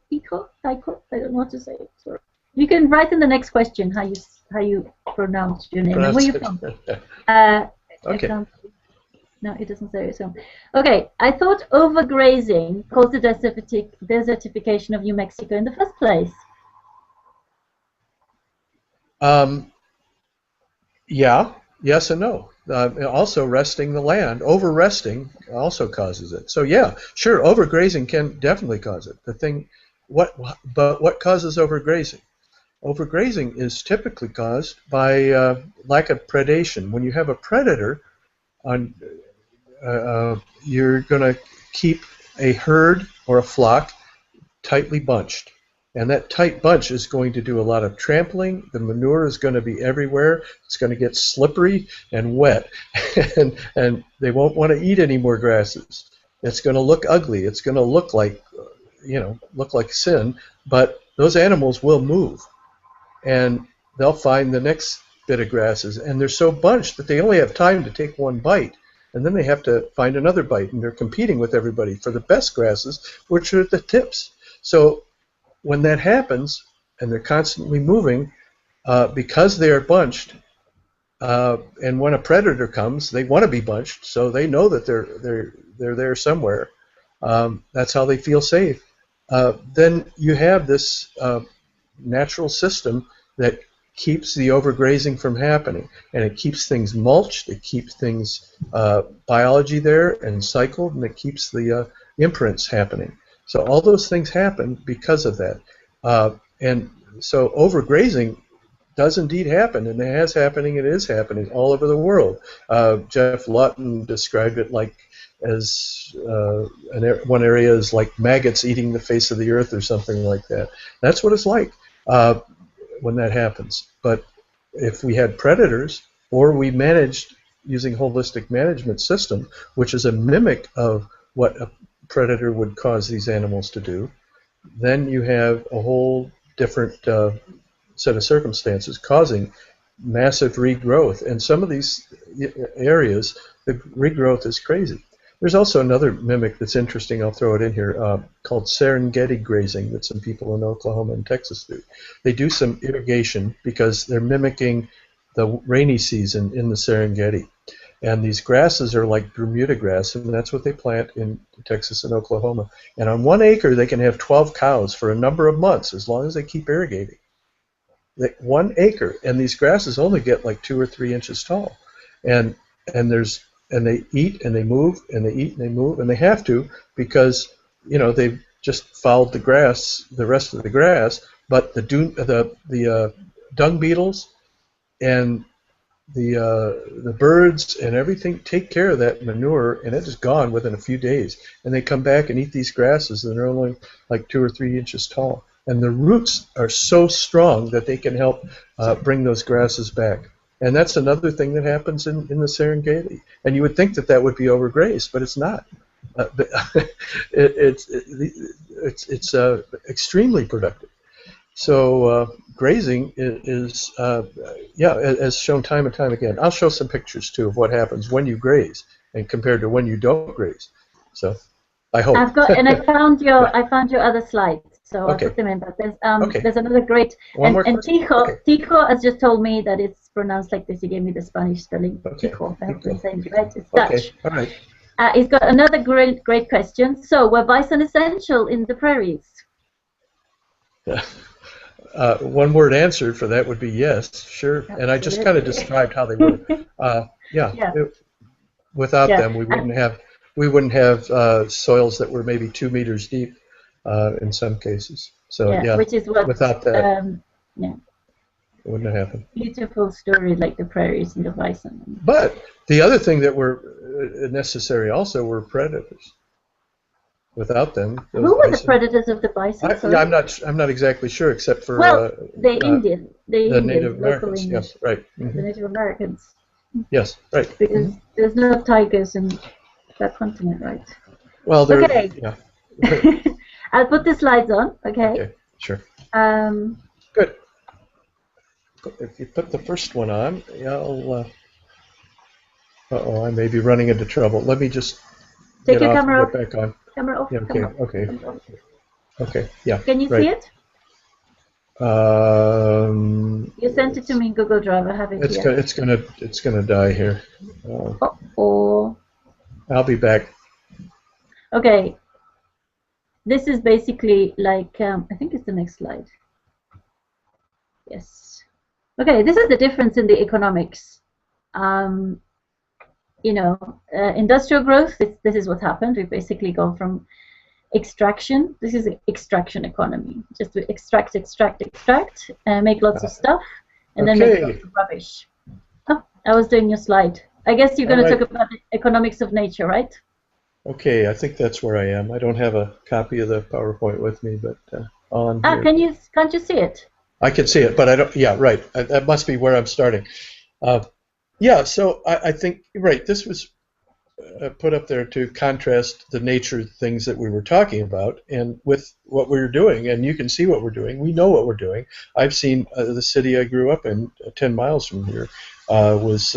I don't know what to say. Sorry. You can write in the next question how you how you pronounce your name and where Pronounce you're it. from. Okay. No, it doesn't say so. Okay, I thought overgrazing caused the desertification of New Mexico in the first place. Yeah, yes and no. Also, resting the land, over-resting also causes it. So yeah, sure, overgrazing can definitely cause it. But what causes overgrazing? Overgrazing is typically caused by lack of predation. When you have a predator, on, you're going to keep a herd or a flock tightly bunched. And that tight bunch is going to do a lot of trampling. The manure is going to be everywhere. It's going to get slippery and wet. and they won't want to eat any more grasses. It's going to look ugly. It's going to look like, look like sin. But those animals will move. And they'll find the next bit of grasses. And they're so bunched that they only have time to take one bite. And then they have to find another bite. And they're competing with everybody for the best grasses, which are at the tips. So when that happens, and they're constantly moving, because they are bunched, and when a predator comes, they want to be bunched, so they know that they're there somewhere. That's how they feel safe. Then you have this natural system that keeps the overgrazing from happening, and it keeps things mulched, it keeps things biology there and cycled, and it keeps the imprints happening. So all those things happen because of that. And so overgrazing does indeed happen, and it is happening all over the world. Jeff Lawton described it like as one area is like maggots eating the face of the earth or something like that. That's what it's like when that happens. But if we had predators, or we managed using holistic management system, which is a mimic of what a predator would cause these animals to do, then you have a whole different set of circumstances causing massive regrowth. And some of these areas, the regrowth is crazy. There's also another mimic that's interesting, I'll throw it in here, called Serengeti grazing that some people in Oklahoma and Texas do. They do some irrigation because they're mimicking the rainy season in the Serengeti. And these grasses are like Bermuda grass, and that's what they plant in Texas and Oklahoma. And on 1 acre, they can have 12 cows for a number of months, as long as they keep irrigating. 1 acre, and these grasses only get like 2 or 3 inches tall. And they eat and they move and they eat and they move, and they have to because they've just fouled the grass, the rest of the grass. But the dung beetles and the birds and everything take care of that manure, and it is gone within a few days. And they come back and eat these grasses, and they're only like 2 or 3 inches tall. And the roots are so strong that they can help bring those grasses back. And that's another thing that happens in the Serengeti. And you would think that that would be overgrazed, but it's not. It's extremely productive. So grazing is as shown time and time again. I'll show some pictures too of what happens when you graze and compared to when you don't graze. So I hope. I found your other slides, so I'll put them in. But there's another great. And Tijo has just told me that it's pronounced like this. He gave me the Spanish spelling. Tijo. I hope I'm saying it right. It's Dutch. All right. He's got another great question. So, were bison essential in the prairies? One word answer for that would be yes, sure. Absolutely. And I just kind of described how they were. Without them, we wouldn't have soils that were maybe 2 meters deep in some cases. So which is what without that, it wouldn't have happened. Beautiful story, like the prairies and the bison. But the other thing that were necessary also were predators. Without them, who were the predators of the bison? I'm not exactly sure, except for the Native Americans. English, yes, right. The Native Americans. Yes, right. Because there's no tigers in that continent, right? Well, okay. Yeah. I'll put the slides on. Okay. Sure. Good. If you put the first one on, I'll. I may be running into trouble. Let me just take your camera off. Get back on. Camera off. Yeah, okay. Camera off. Okay. Yeah. Can you see it? You sent it to me in Google Drive. I have it here. It's gonna die here. Oh. I'll be back. Okay. This is basically like I think it's the next slide. Yes. Okay. This is the difference in the economics. You know, industrial growth. This is what happened. We've basically gone from extraction. This is extraction economy. Just to extract, make lots of stuff, and then make lots of rubbish. Oh, I was doing your slide. I guess you're going to talk about the economics of nature, right? Okay, I think that's where I am. I don't have a copy of the PowerPoint with me, but on here. Can't you see it? I can see it, but I don't. Yeah, right. That must be where I'm starting. Yeah, so I think right. This was put up there to contrast the nature things that we were talking about and with what we were doing, and you can see what we're doing. We know what we're doing. I've seen the city I grew up in, 10 miles from here, was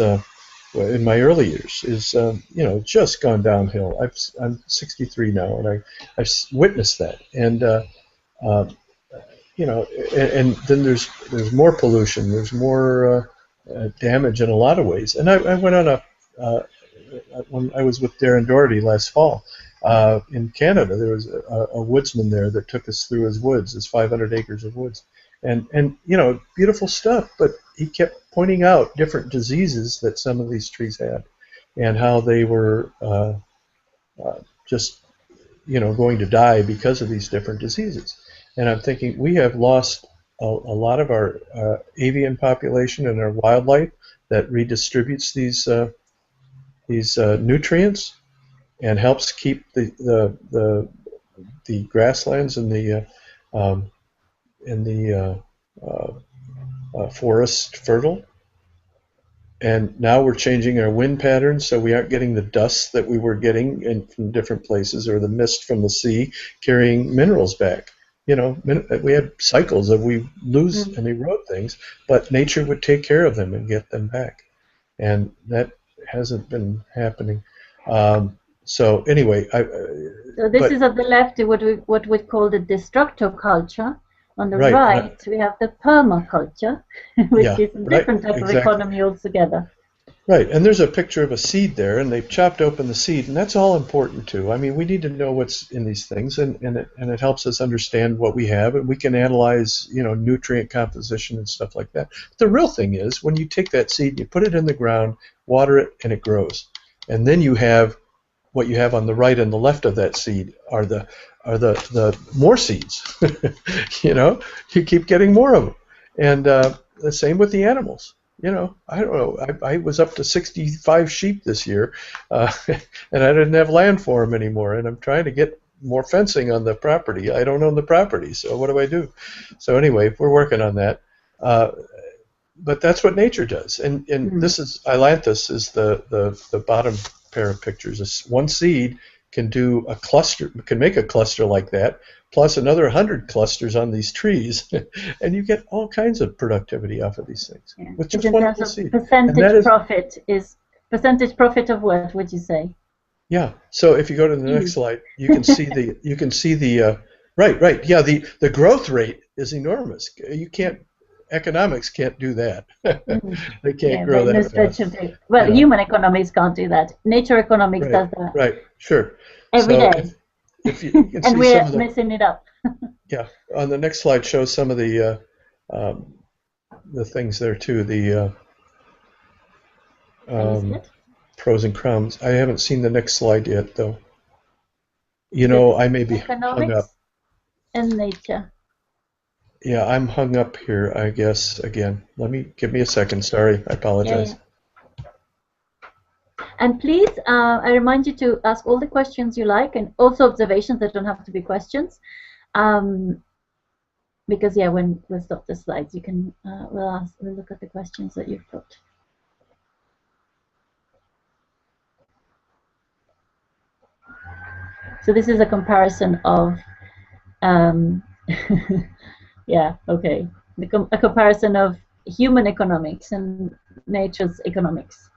in my early years is just gone downhill. I'm 63 now, and I've witnessed that, and and then there's more pollution, there's more damage in a lot of ways. And I went on when I was with Darren Doherty last fall in Canada. There was a woodsman there that took us through his woods, his 500 acres of woods, and beautiful stuff. But he kept pointing out different diseases that some of these trees had, and how they were just going to die because of these different diseases. And I'm thinking we have lost a lot of our avian population and our wildlife that redistributes these nutrients and helps keep the grasslands and the forest fertile. And now we're changing our wind patterns, so we aren't getting the dust that we were getting from different places, or the mist from the sea carrying minerals back. We had cycles of we lose and erode things, but nature would take care of them and get them back, and that hasn't been happening. So anyway, so this is at the left, what we call the destructoculture. On the right, we have the permaculture, which is a different type of economy altogether. Right, and there's a picture of a seed there, and they've chopped open the seed, and that's all important too. I mean, we need to know what's in these things, and it helps us understand what we have, and we can analyze, nutrient composition and stuff like that. But the real thing is, when you take that seed, you put it in the ground, water it, and it grows, and then you have what you have on the right and the left of that seed are the more seeds. You keep getting more of them, and the same with the animals. I don't know. I was up to 65 sheep this year, and I didn't have land for them anymore. And I'm trying to get more fencing on the property. I don't own the property, so what do I do? So anyway, we're working on that. But that's what nature does. And this is Ailanthus is the bottom pair of pictures. One seed can do a cluster, can make a cluster like that, plus another 100 clusters on these trees, and you get all kinds of productivity off of these things. Yeah. With just one little seed. Percentage profit of what would you say? Yeah. So if you go to the next slide, you can see the right. Yeah. The growth rate is enormous. Economics can't do that. They can't grow that fast. Human economics can't do that. Nature economics does that. Right. Sure. Every day. If you can and we're messing it up. Yeah. On the next slide shows some of the things there too. The pros and cons. I haven't seen the next slide yet, though. I may be hung up. And nature. Yeah, I'm hung up here, I guess, again. Give me a second. Sorry, I apologize. Yeah. And please, I remind you to ask all the questions you like, and also observations that don't have to be questions. Because, when we'll stop the slides, you can, we'll look at the questions that you've put. So this is a comparison of a comparison of human economics and nature's economics.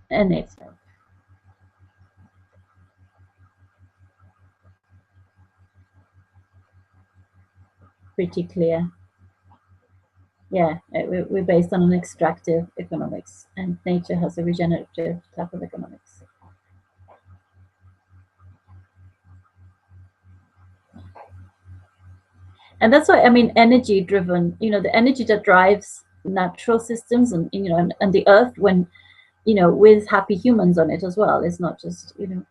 And it's pretty clear. Yeah, we're based on an extractive economics, and nature has a regenerative type of economics. And that's why, I mean, energy driven, you know, the energy that drives natural systems and, you know, and the earth, when, you know, with happy humans on it as well, it's not just, you know,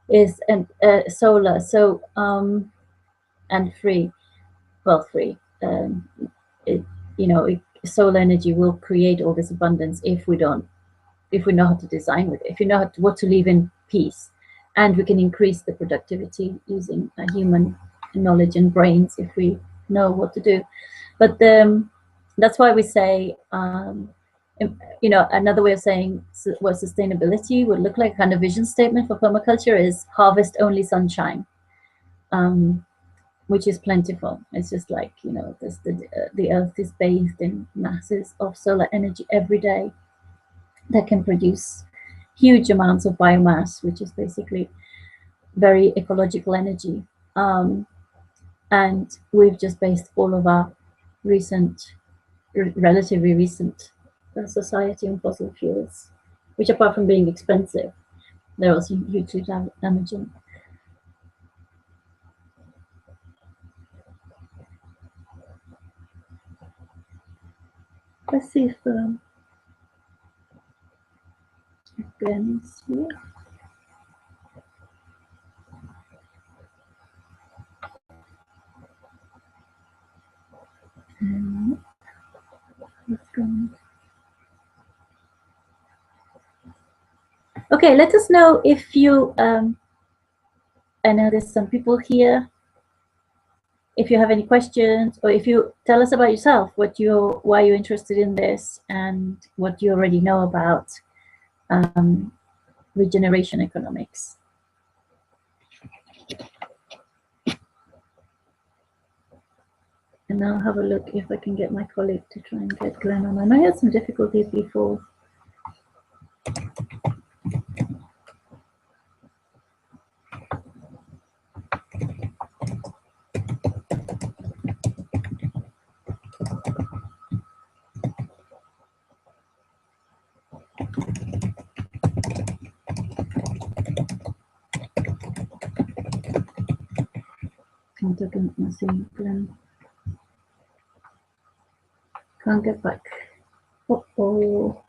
is and solar. So and free, well, free. It, you know, solar energy will create all this abundance if we know how to design with it, if you know what to leave in peace, and we can increase the productivity using human knowledge and brains if we know what to do. But that's why we say, you know, another way of saying what sustainability would look like, kind of vision statement for permaculture, is harvest only sunshine, which is plentiful. It's just like, you know, the earth is bathed in masses of solar energy every day that can produce huge amounts of biomass, which is basically very ecological energy. And we've just based all of our relatively recent society on fossil fuels, which, apart from being expensive, they're also hugely damaging. Let's see if Glenna is here. Okay, let us know if you, I know there's some people here, if you have any questions, or if you tell us about yourself, why you're interested in this and what you already know about regeneration economics. And I'll have a look if I can get my colleague to try and get Glenna on. I know I had some difficulties before. Can't get back. Uh-oh.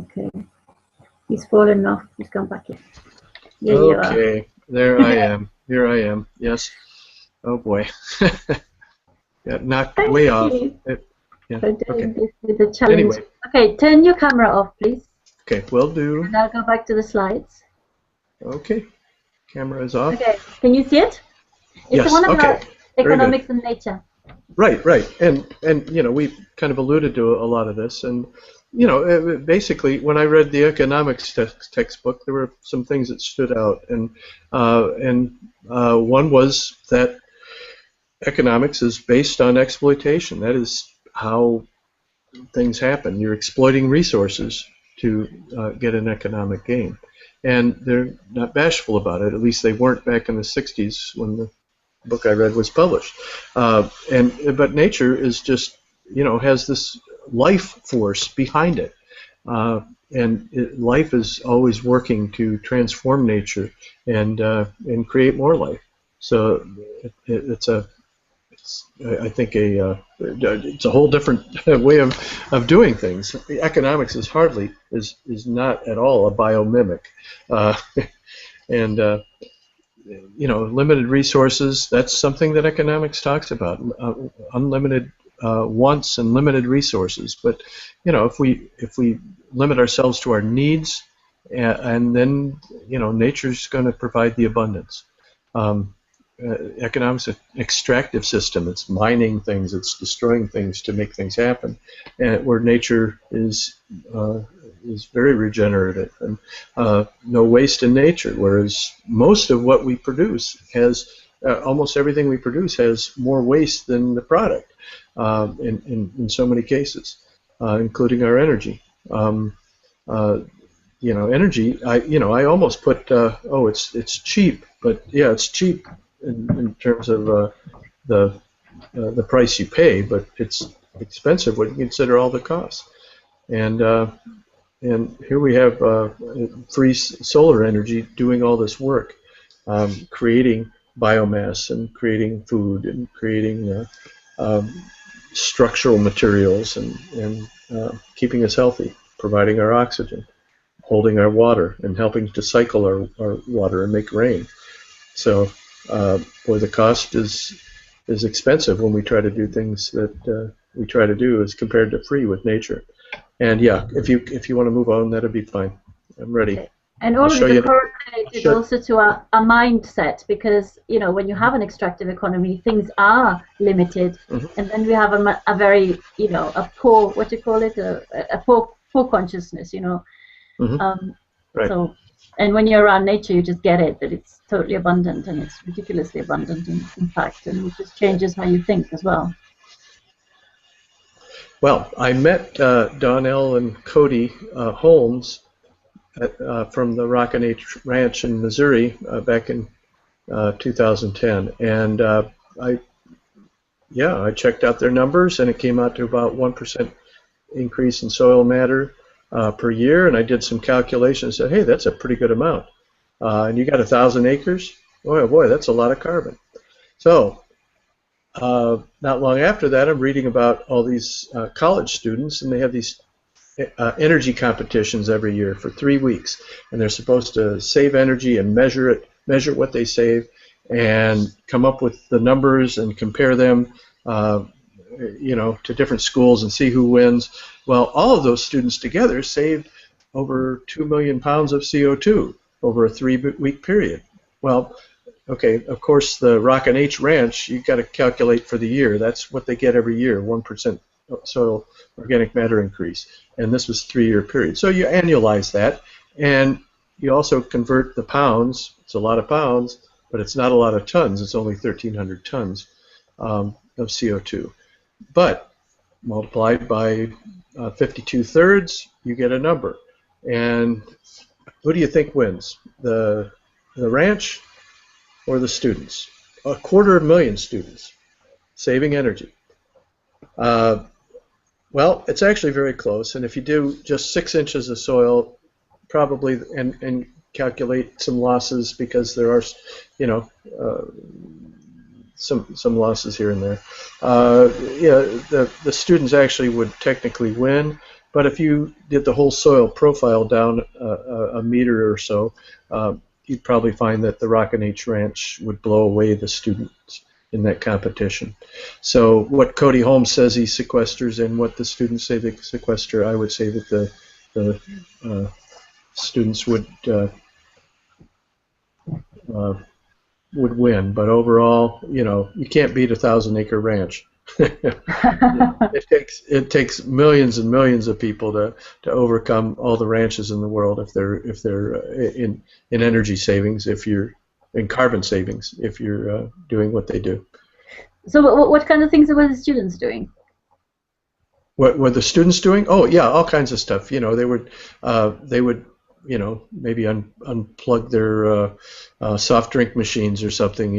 Okay. He's fallen off. He's come back in. Yeah, okay, there I am. Here I am. Yes. Oh boy. Got knocked way off. Yeah. Okay. This with the challenge. Anyway. Okay, turn your camera off, please. Okay, will do. And I'll go back to the slides. Okay. Camera is off. Okay. Can you see it? It's yes. the one about Okay. economics and nature. Right, right. And you know, we kind of alluded to a lot of this, and you know, basically, when I read the economics textbook, there were some things that stood out, and one was that economics is based on exploitation. That is how things happen. You're exploiting resources to get an economic gain, and they're not bashful about it. At least they weren't back in the '60s when the book I read was published. But nature is just, you know, has this life force behind it, life is always working to transform nature and create more life. So it's I think it's a whole different way of doing things. Economics is not at all a biomimic, you know, limited resources, that's something that economics talks about, unlimited wants and limited resources. But, you know, if we limit ourselves to our needs, and then, you know, nature's going to provide the abundance. Economics is an extractive system. It's mining things, it's destroying things to make things happen, and where nature is is very regenerative, and no waste in nature. Whereas most of what we produce has, almost everything we produce has more waste than the product in so many cases, including our energy. Energy. I almost put it's cheap, but yeah, it's cheap in terms of the price you pay, but it's expensive when you consider all the costs. And here we have free solar energy doing all this work, creating biomass and creating food and creating structural materials and keeping us healthy, providing our oxygen, holding our water, and helping to cycle our water and make rain. So, boy, the cost is expensive when we try to do things that we try to do as compared to free with nature. And yeah, if you want to move on, that'd be fine. I'm ready. Okay. And all of these are correlated also to our mindset, because when you have an extractive economy, things are limited, and then we have a very a poor, what do you call it, a poor consciousness, Right. So, and when you're around nature, you just get it, that it's totally abundant, and it's ridiculously abundant in fact, and it just changes how you think as well. Well, I met Donnell and Cody Holmes from the Rock and H Ranch in Missouri back in 2010, and I checked out their numbers, and it came out to about 1% increase in soil matter per year, and I did some calculations and said, hey, that's a pretty good amount. And you got 1,000 acres? Boy, that's a lot of carbon. So not long after that, I'm reading about all these college students, and they have these energy competitions every year for 3 weeks, and they're supposed to save energy and measure what they save, and come up with the numbers and compare them to different schools and see who wins. Well, all of those students together saved over 2 million pounds of CO2 over a 3-week period. Well, okay, of course, the Rock and H Ranch, you've got to calculate for the year. That's what they get every year, 1% soil organic matter increase. And this was a 3-year period. So you annualize that, and you also convert the pounds. It's a lot of pounds, but it's not a lot of tons. It's only 1,300 tons of CO2. But multiplied by 52/3, you get a number. And who do you think wins? The ranch or the students? 250,000 students saving energy. Well, it's actually very close, and if you do just 6 inches of soil, probably, and calculate some losses, because there are, some losses here and there. The students actually would technically win, but if you did the whole soil profile down a meter or so, you'd probably find that the Rock and H Ranch would blow away the students in that competition. So what Cody Holmes says he sequesters and what the students say they sequester, I would say that the students would win. But overall, you can't beat a 1,000-acre ranch. It takes millions and millions of people to overcome all the ranches in the world if they're in energy savings, if you're in carbon savings, if you're doing what they do. So what kind of things were the students doing? What were the students doing? Oh yeah, all kinds of stuff. They would maybe unplug their soft drink machines or something.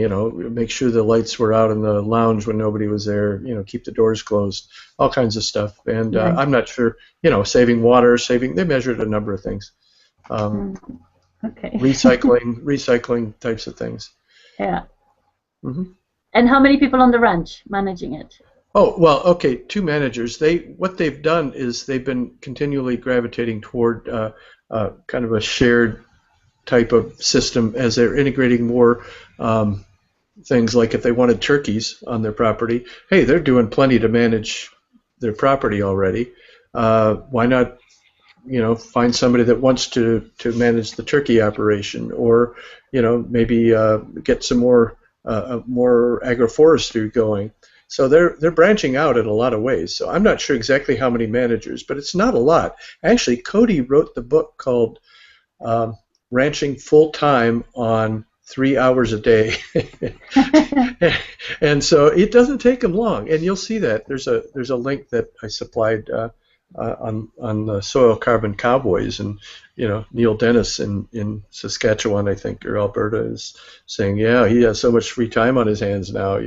Make sure the lights were out in the lounge when nobody was there. Keep the doors closed. All kinds of stuff. And Right. I'm not sure. Saving water, They measured a number of things. Okay. recycling types of things. Yeah. Mm-hmm. And how many people on the ranch managing it? Oh, well, okay, 2 managers. What they've done is they've been continually gravitating toward kind of a shared type of system as they're integrating more things. Like if they wanted turkeys on their property, hey, they're doing plenty to manage their property already. Why not find somebody that wants to manage the turkey operation, or maybe get some more agroforestry going. So they're branching out in a lot of ways. So I'm not sure exactly how many managers, but it's not a lot. Actually, Cody wrote the book called Ranching Full Time on 3 hours a day. And so it doesn't take him long, and you'll see that there's a link that I supplied on the Soil Carbon Cowboys, and Neil Dennis in Saskatchewan, I think, or Alberta, is saying, yeah, he has so much free time on his hands now,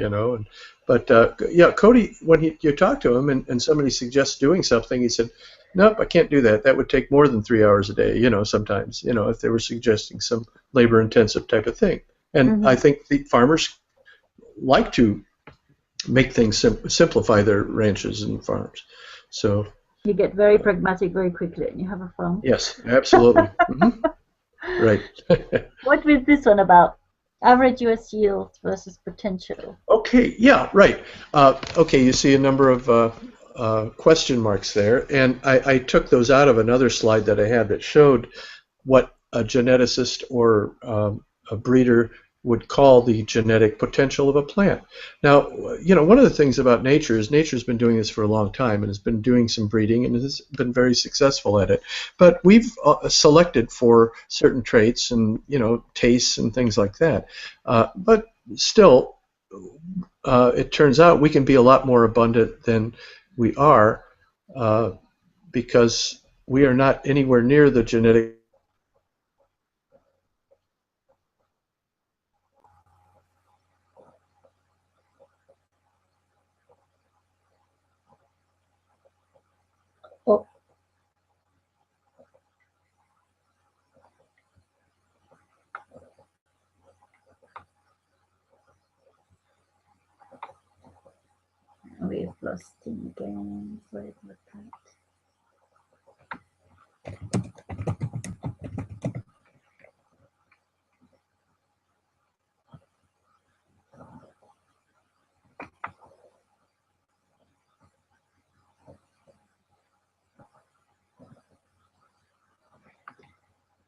But yeah, Cody, when you talk to him and somebody suggests doing something, he said, nope, I can't do that. That would take more than 3 hours a day, sometimes, if they were suggesting some labor-intensive type of thing. And I think the farmers like to make things simplify their ranches and farms. So you get very pragmatic very quickly, and you have a farm. Yes, absolutely. Right. What was this one about? Average U.S. yield versus potential. Okay, yeah, right. Okay, you see a number of question marks there, and I took those out of another slide that I had that showed what a geneticist or a breeder would call the genetic potential of a plant. Now, one of the things about nature is nature's been doing this for a long time and has been doing some breeding and has been very successful at it. But we've selected for certain traits and, tastes and things like that. But still, it turns out we can be a lot more abundant than we are because we are not anywhere near the genetic. Oh. We've lost him again. Sorry about that.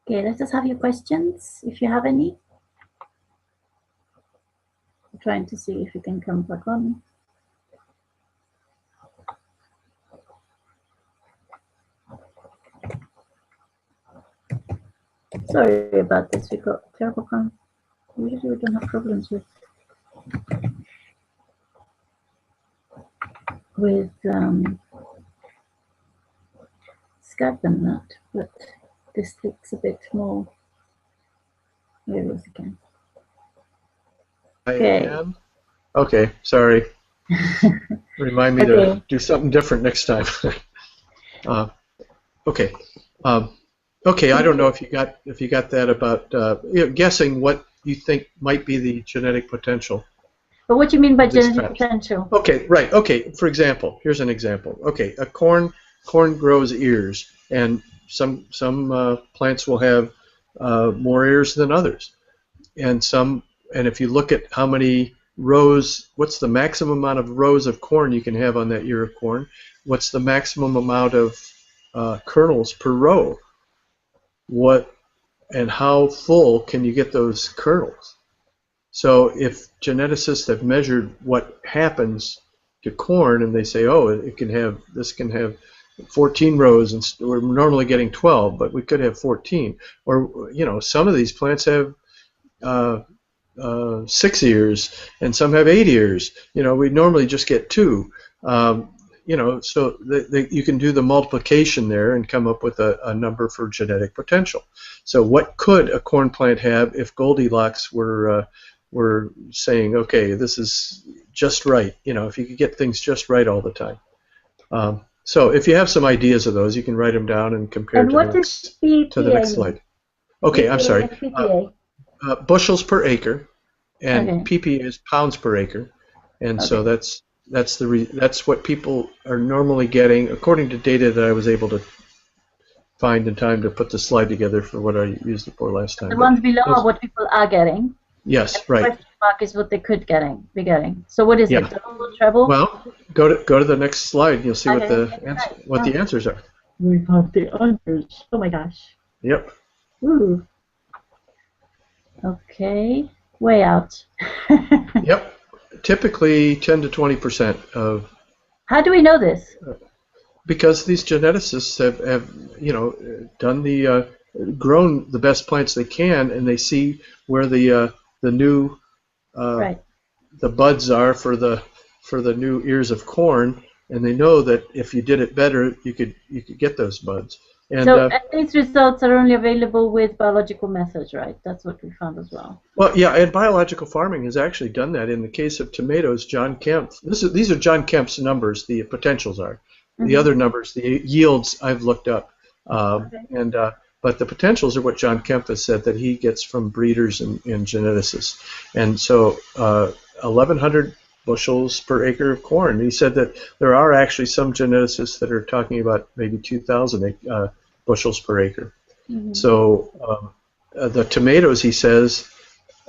Okay, let us have your questions, if you have any. I'm trying to see if you can come back on. Sorry about this, we got terrible con. Usually we don't have problems with Skype and that, but this takes a bit more. There it is again. Okay. Okay, sorry. Remind me to do something different next time. Okay. Okay, I don't know if you got that about guessing what you think might be the genetic potential. But what do you mean by genetic potential? Okay, right. Okay, for example, here's an example. Okay, a corn grows ears, and some plants will have more ears than others, and if you look at how many rows, what's the maximum amount of rows of corn you can have on that ear of corn? What's the maximum amount of kernels per row? And how full can you get those kernels? So if geneticists have measured what happens to corn and they say, oh, this can have 14 rows, and we're normally getting 12, but we could have 14. Or some of these plants have 6 ears, and some have 8 ears. We normally just get 2. So you can do the multiplication there and come up with a number for genetic potential. So what could a corn plant have if Goldilocks were saying, okay, this is just right, if you could get things just right all the time. So if you have some ideas of those, you can write them down and compare to the next slide. Okay, I'm sorry. Bushels per acre, and ppA is pounds per acre, and so that's what people are normally getting, according to data that I was able to find in time to put the slide together for what I used it for last time. The ones below are what people are getting. Yes, right. The question mark is what they could be getting. So what is it? Double, treble? Well, go to the next slide. And you'll see what the answers are. We have the answers. Oh my gosh. Yep. Ooh. Okay. Way out. Yep. typically 10 to 20% of. How do we know this? Because these geneticists have done the grown the best plants they can, and they see where the new Right. the buds are for the new ears of corn, and they know that if you did it better, you could get those buds. And So and these results are only available with biological methods, right? That's what we found as well. well, yeah, and biological farming has actually done that. In the case of tomatoes, John Kemp. These are John Kemp's numbers. The potentials are. The other numbers, the yields, I've looked up, but the potentials are what John Kemp has said that he gets from breeders and geneticists. And so 1,100 bushels per acre of corn. He said that there are actually some geneticists that are talking about maybe 2,000 bushels per acre. So the tomatoes, he says,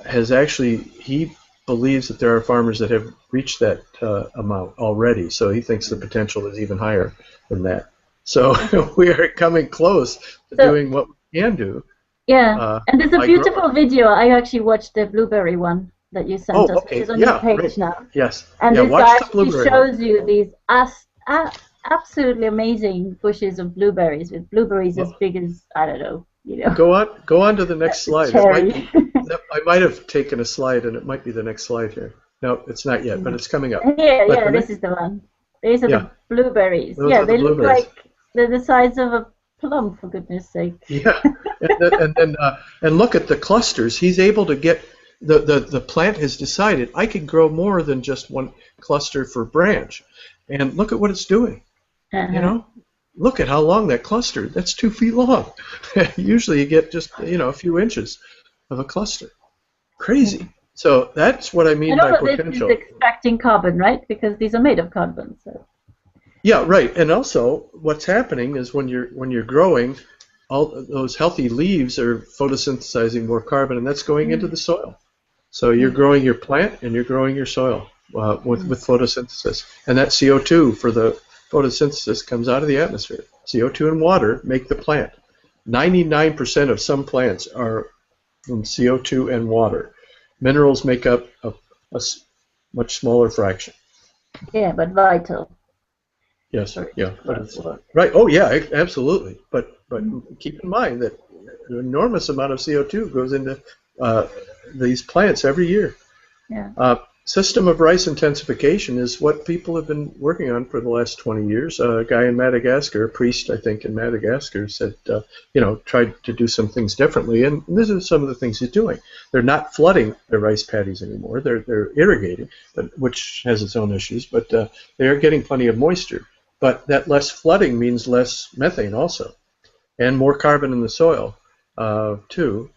he believes that there are farmers that have reached that amount already. So he thinks the potential is even higher than that. So we are coming close to doing what we can do. Yeah, and there's a beautiful video. I actually watched the blueberry one that you sent us, which is on your page now. Yes. And yeah, this guy actually shows you these absolutely amazing bushes of blueberries with blueberries as big as, I don't know, Go on to the next slide. I might have taken a slide, and it might be the next slide here. No, it's not yet, but it's coming up. Yeah, this is the one. These are the blueberries. They look like they're the size of a plum, for goodness sake. Yeah, and look at the clusters. He's able to get the plant has decided I can grow more than just one cluster per branch, and look at what it's doing. Look at how long that cluster. That's 2 feet long. Usually you get just a few inches of a cluster. Crazy. So that's what I mean by potential. This is extracting carbon, right? Because these are made of carbon. So. Yeah, right. And also, what's happening is when you're growing, all those healthy leaves are photosynthesizing more carbon, and that's going into the soil. So you're growing your plant and you're growing your soil with photosynthesis, and that CO2 for the photosynthesis comes out of the atmosphere. CO2 and water make the plant. 99% of some plants are from CO2 and water. Minerals make up a much smaller fraction. Yeah, but vital. Yes, yeah. Right, oh yeah, absolutely. But keep in mind that an enormous amount of CO2 goes into these plants every year. Yeah. System of rice intensification is what people have been working on for the last 20 years. A guy in Madagascar, a priest, I think, in Madagascar, said, tried to do some things differently, and these are some of the things he's doing. They're not flooding their rice paddies anymore. They're irrigating, which has its own issues, but they are getting plenty of moisture. But that less flooding means less methane also, and more carbon in the soil too.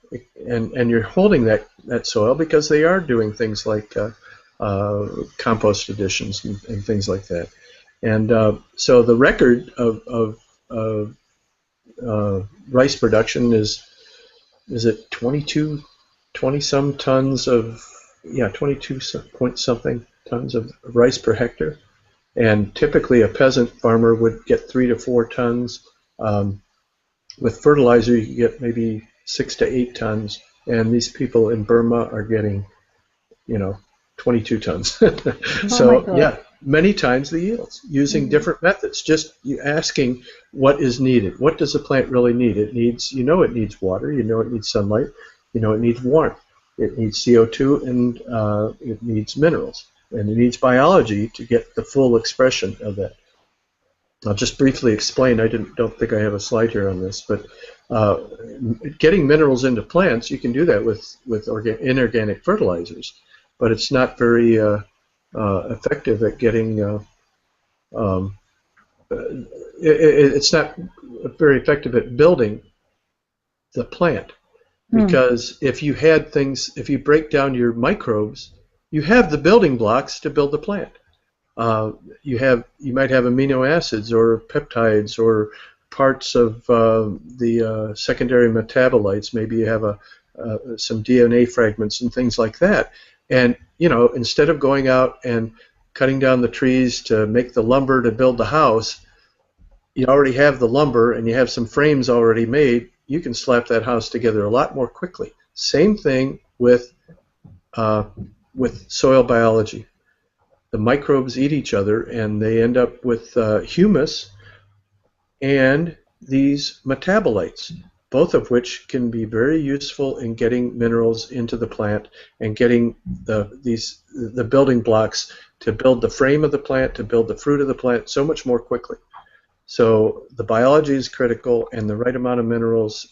And you're holding that soil because they are doing things like compost additions and things like that. And so the record of rice production is it 20 some tons of 22 point something tons of rice per hectare, and typically a peasant farmer would get 3 to 4 tons. With fertilizer you get maybe 6 to 8 tons, and these people in Burma are getting 22 tons. So many times the yields using different methods. Just asking what is needed. What does the plant really need? It needs, it needs water. It needs sunlight. It needs warmth. It needs CO2, and it needs minerals, and it needs biology to get the full expression of that. I'll just briefly explain. I don't think I have a slide here on this, but getting minerals into plants, you can do that with inorganic fertilizers. But it's not very effective at getting. It's not very effective at building the plant, because if you break down your microbes, you have the building blocks to build the plant. You might have amino acids or peptides or parts of the secondary metabolites. Maybe you have some DNA fragments and things like that. And instead of going out and cutting down the trees to make the lumber to build the house, you already have the lumber and you have some frames already made. You can slap that house together a lot more quickly. Same thing with soil biology. the microbes eat each other, and they end up with humus and these metabolites, both of which can be very useful in getting minerals into the plant and getting the building blocks to build the frame of the plant, to build the fruit of the plant so much more quickly. So the biology is critical, and the right amount of minerals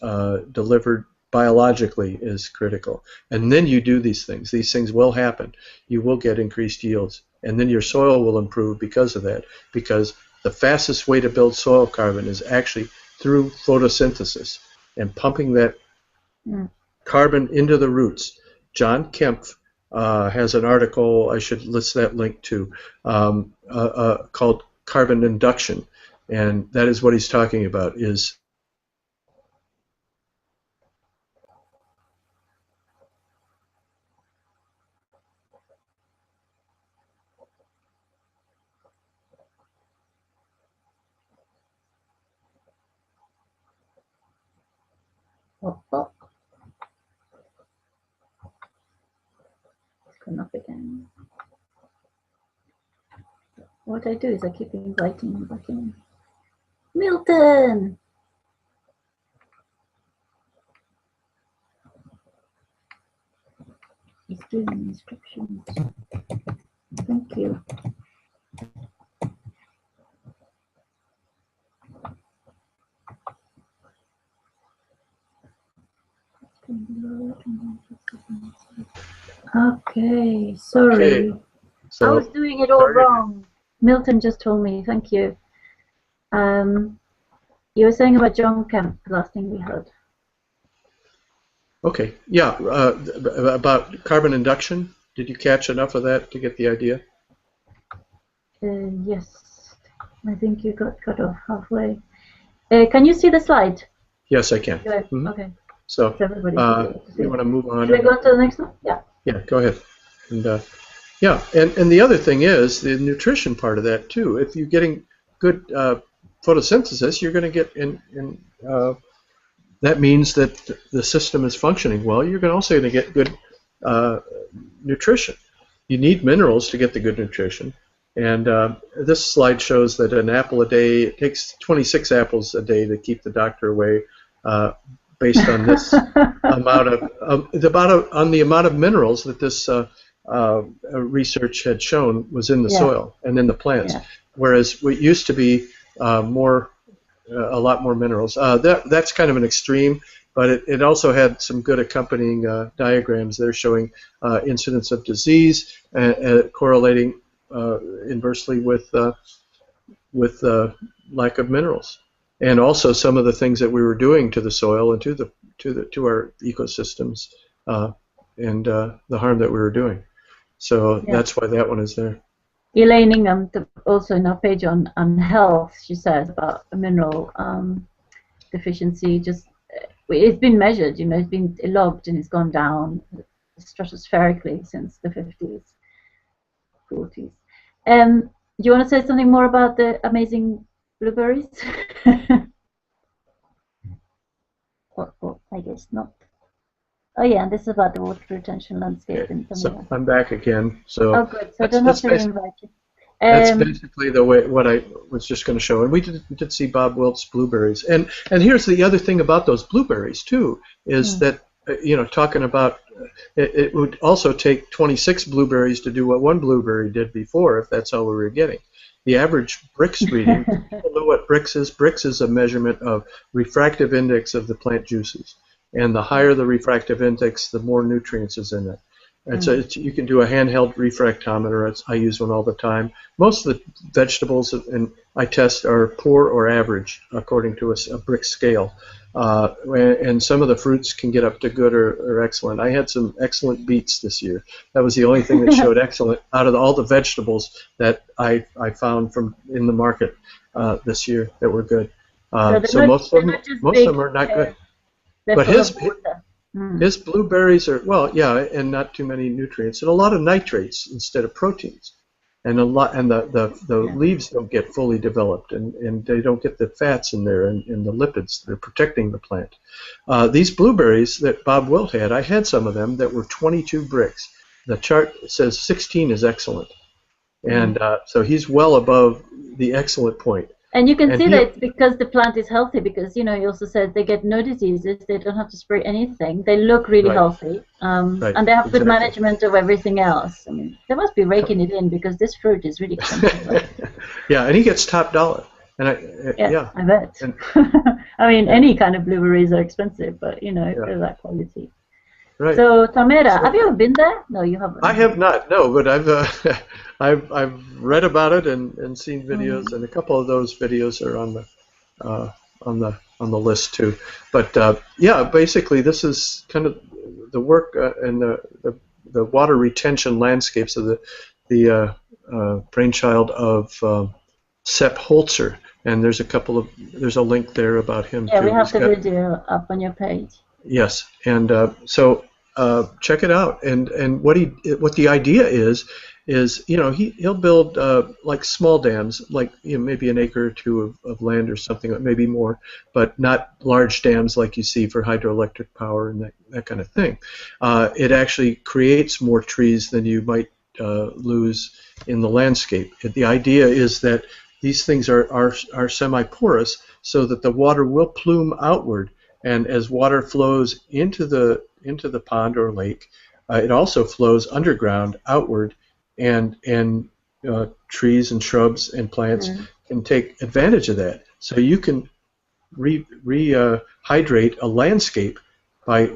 delivered biologically is critical. And then you do these things. These things will happen. You will get increased yields, and then your soil will improve because of that, because the fastest way to build soil carbon is actually through photosynthesis and pumping that carbon into the roots. John Kempf has an article, I should list that link to, called Carbon Induction, and that is what he's talking about, is Oh. It's gone up again. What I do is I keep inviting him back in. Milton! He's giving instructions. Thank you. Okay, sorry. okay. So, I was doing it all wrong. Milton just told me. Thank you. You were saying about John Kemp, the last thing we heard. Okay, yeah, about carbon induction. Did you catch enough of that to get the idea? Yes, I think you got cut off halfway. Can you see the slide? Yes, I can. Mm-hmm. Okay. So, you want to move on? Should we go to the next one? Yeah. Yeah, go ahead. And yeah, and the other thing is the nutrition part of that too. If you're getting good photosynthesis, you're going to get that means that the system is functioning well. You're also going to get good nutrition. You need minerals to get the good nutrition. And this slide shows that an apple a day, it takes 26 apples a day to keep the doctor away, based on this amount of minerals that this research had shown was in the soil and in the plants. Yeah. Whereas it used to be a lot more minerals. That's kind of an extreme, but it also had some good accompanying diagrams there showing incidence of disease correlating inversely with lack of minerals, and also some of the things that we were doing to the soil and to our ecosystems, and the harm that we were doing. So that's why that one is there. Elaine Ingham, also in our page on health, she says about mineral deficiency. Just it's been measured, it's been logged, and it's gone down stratospherically since the 50s, 40s. Do you want to say something more about the amazing blueberries? I guess not. Oh yeah, and this is about the water retention landscape. Okay. So I'm back again. So good. So I don't have to reinvite you. That's basically the way what I was just going to show. And we did see Bob Wilt's blueberries. And here's the other thing about those blueberries too, is that talking about it would also take 26 blueberries to do what one blueberry did before, if that's all we were getting. The average Brix reading, people know what Brix is. Brix is a measurement of refractive index of the plant juices. And the higher the refractive index, the more nutrients is in it. And so you can do a handheld refractometer. I use one all the time. Most of the vegetables I test are poor or average according to a Brix scale. And some of the fruits can get up to good or excellent. I had some excellent beets this year. That was the only thing that showed excellent out of all the vegetables that I found in the market this year that were good. So most of them are not good. But his blueberries are, and not too many nutrients, and a lot of nitrates instead of proteins, and the leaves don't get fully developed, and they don't get the fats in there and the lipids that are protecting the plant. These blueberries that Bob Wilt had, I had some of them that were 22 Brix. The chart says 16 is excellent. And so he's well above the excellent point. And you can see that it's because the plant is healthy, because, you know, he also said they get no diseases, they don't have to spray anything, they look really healthy, and they have good management of everything else. I mean, they must be raking it in, because this fruit is really expensive. Yeah, and he gets top dollar. And I bet. And, I mean, any kind of blueberries are expensive, but, you know, they're that quality. Right. So, Tamera, have you ever been there? No, you haven't. I have not, no, but I've I've read about it and seen videos, and a couple of those videos are on the list too. But yeah, basically this is kind of the work and the water retention landscapes of the brainchild of Sepp Holzer, and there's a link there about him too. Yeah, we have the video up on your page. Yes, and so check it out. And what the idea is you know, he'll build like small dams, like, you know, maybe an acre or two of land or something, maybe more, but not large dams like you see for hydroelectric power and that kind of thing. It actually creates more trees than you might lose in the landscape. The idea is that these things are semi-porous, so that the water will plume outward. And as water flows into the pond or lake, it also flows underground outward, and trees and shrubs and plants can take advantage of that. So you can rehydrate a landscape by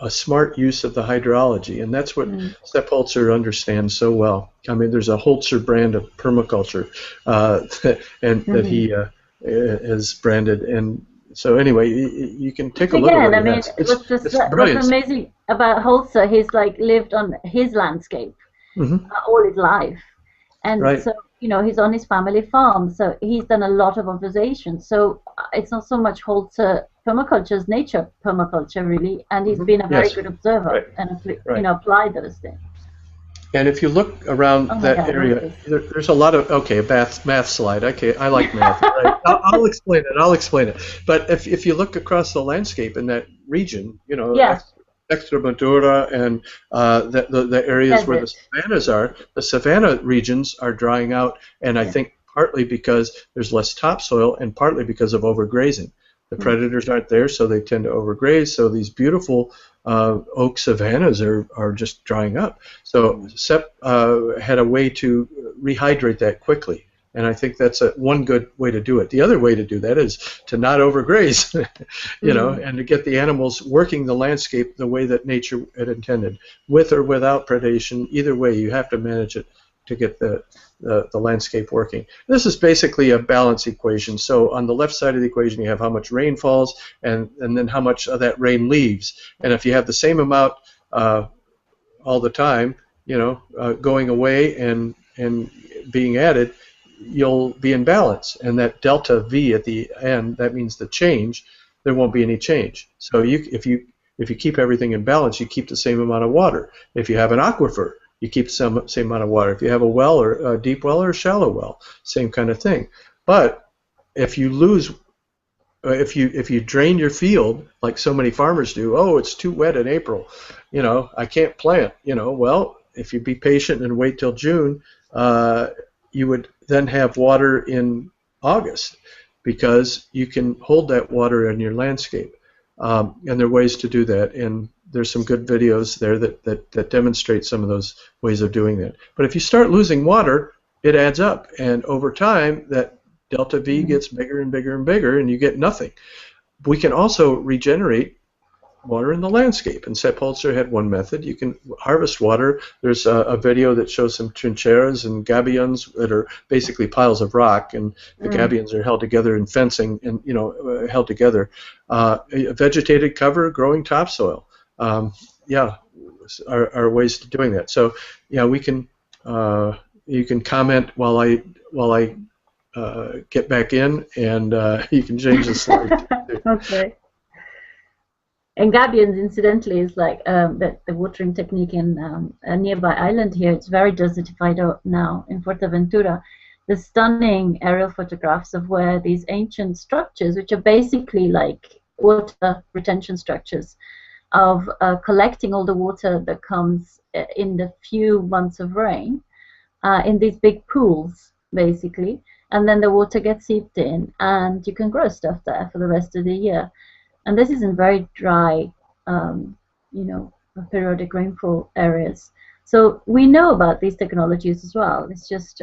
a smart use of the hydrology, and that's what Sepp Holzer understands so well. I mean, there's a Holzer brand of permaculture that he has branded, and so anyway, you can take a look at it. I mean, what's amazing about Holzer, he's like lived on his landscape all his life, and so, you know, he's on his family farm, so he's done a lot of observations. So it's not so much Holzer permaculture as nature permaculture, really, and he's been a very good observer and you know, applied those things. And if you look around that area, there's a lot of math slide. Okay, I like math. Right? I'll explain it. But if you look across the landscape in that region, you know, Extremadura and the areas where the savannas are, the savanna regions are drying out, and I think partly because there's less topsoil, and partly because of overgrazing. The predators aren't there, so they tend to overgraze. So these beautiful oak savannas are just drying up. So Sepp had a way to rehydrate that quickly, and I think that's one good way to do it. The other way to do that is to not overgraze, you know, and to get the animals working the landscape the way that nature had intended, with or without predation. Either way, you have to manage it to get the landscape working. This is basically a balance equation. So on the left side of the equation, you have how much rain falls, and then how much of that rain leaves. And if you have the same amount all the time, you know, going away and being added, you'll be in balance. And that delta V at the end, that means the change. There won't be any change. So if you keep everything in balance, you keep the same amount of water. If you have an aquifer, you keep the same amount of water. If you have a well, or a deep well or a shallow well, same kind of thing. But if you lose, if you drain your field like so many farmers do, oh, it's too wet in April, you know, I can't plant, you know. Well, if you be patient and wait till June, you would then have water in August, because you can hold that water in your landscape. And there are ways to do that, and there's some good videos there that demonstrate some of those ways of doing that. But if you start losing water, it adds up, and over time that delta V gets bigger and bigger and bigger, and you get nothing. We can also regenerate water in the landscape, and Sepp Holzer had one method. You can harvest water. There's a video that shows some trincheras and gabions that are basically piles of rock, and the gabions are held together in fencing, and, you know, held together. Vegetated cover, growing topsoil. Are ways to doing that. So yeah, we can. You can comment while I get back in, and you can change the slide. Okay. And gabions, incidentally, is like the watering technique in a nearby island here. It's very desertified now in Fuerteventura. The stunning aerial photographs of where these ancient structures, which are basically like water retention structures, of collecting all the water that comes in the few months of rain, in these big pools, basically, and then the water gets seeped in, and you can grow stuff there for the rest of the year. And this is in very dry, you know, periodic rainfall areas. So we know about these technologies as well. It's just,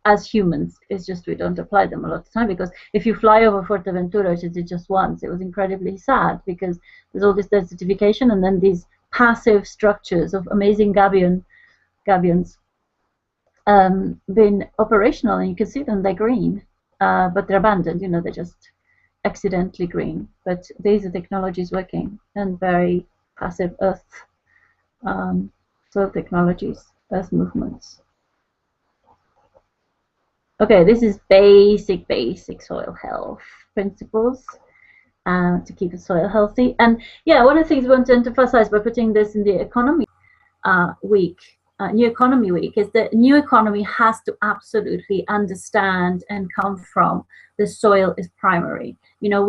as humans, it's just we don't apply them a lot of the time, because if you fly over Fuerteventura, which I did just once, it was incredibly sad because there's all this desertification and then these passive structures of amazing gabions been operational, and you can see them, they're green, but they're abandoned, you know, they're just accidentally green. But these are technologies working, and very passive earth soil technologies, earth movements. Okay, this is basic soil health principles to keep the soil healthy. And yeah, one of the things we want to emphasize by putting this in the economy week, New Economy Week, is that new economy has to absolutely understand and come from the soil is primary. You know,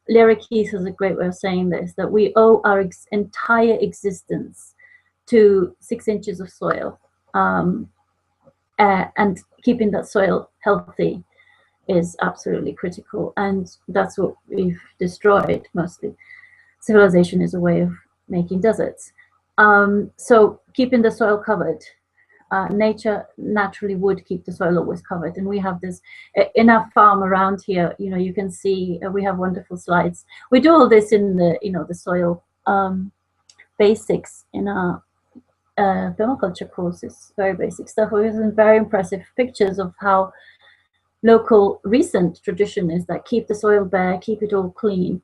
Lyra Keith has a great way of saying this, that we owe our entire existence to 6 inches of soil, and keeping that soil healthy is absolutely critical, and that's what we've destroyed mostly. Civilization is a way of making deserts. So keeping the soil covered, nature naturally would keep the soil always covered, and we have this in our farm around here. You know, you can see we have wonderful slides. We do all this in the, you know, the soil basics in our permaculture courses, very basic stuff. We have some very impressive pictures of how local recent tradition is that keep the soil bare, keep it all clean.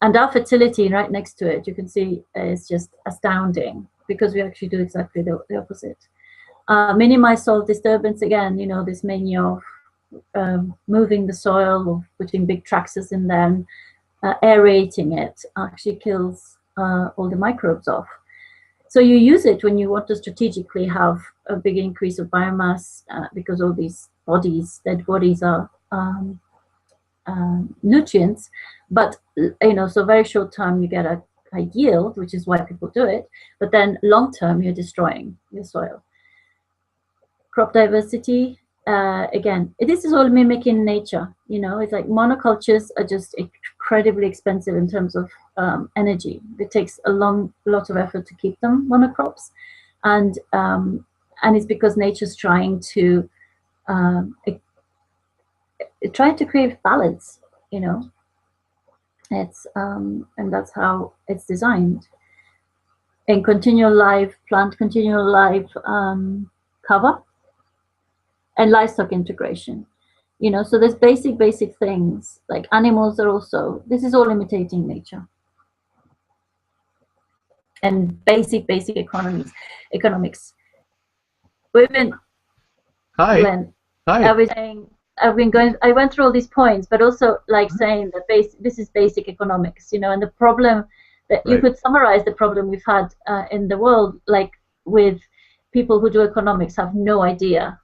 And our fertility right next to it, you can see, is just astounding, because we actually do exactly the opposite. Minimize soil disturbance, again, you know, this mania of moving the soil, or putting big tractors in there and aerating it actually kills all the microbes off. So you use it when you want to strategically have a big increase of biomass, because all these bodies, dead bodies, are nutrients. But you know, so very short term you get a yield, which is why people do it. But then long term you're destroying your soil. Crop diversity, again, this is all mimicking nature. You know, it's like monocultures are just incredibly expensive in terms of energy. It takes a lot of effort to keep them monocrops, and it's because nature's trying to create balance. You know, it's and that's how it's designed. And plant continual life cover, and livestock integration. You know, so there's basic things, like animals are also, this is all imitating nature. And basic economics. We've been, Hi. Glenn, Hi. I went through all these points, but also like saying that this is basic economics, you know, and the problem that you could summarize the problem we've had in the world, like with people who do economics have no idea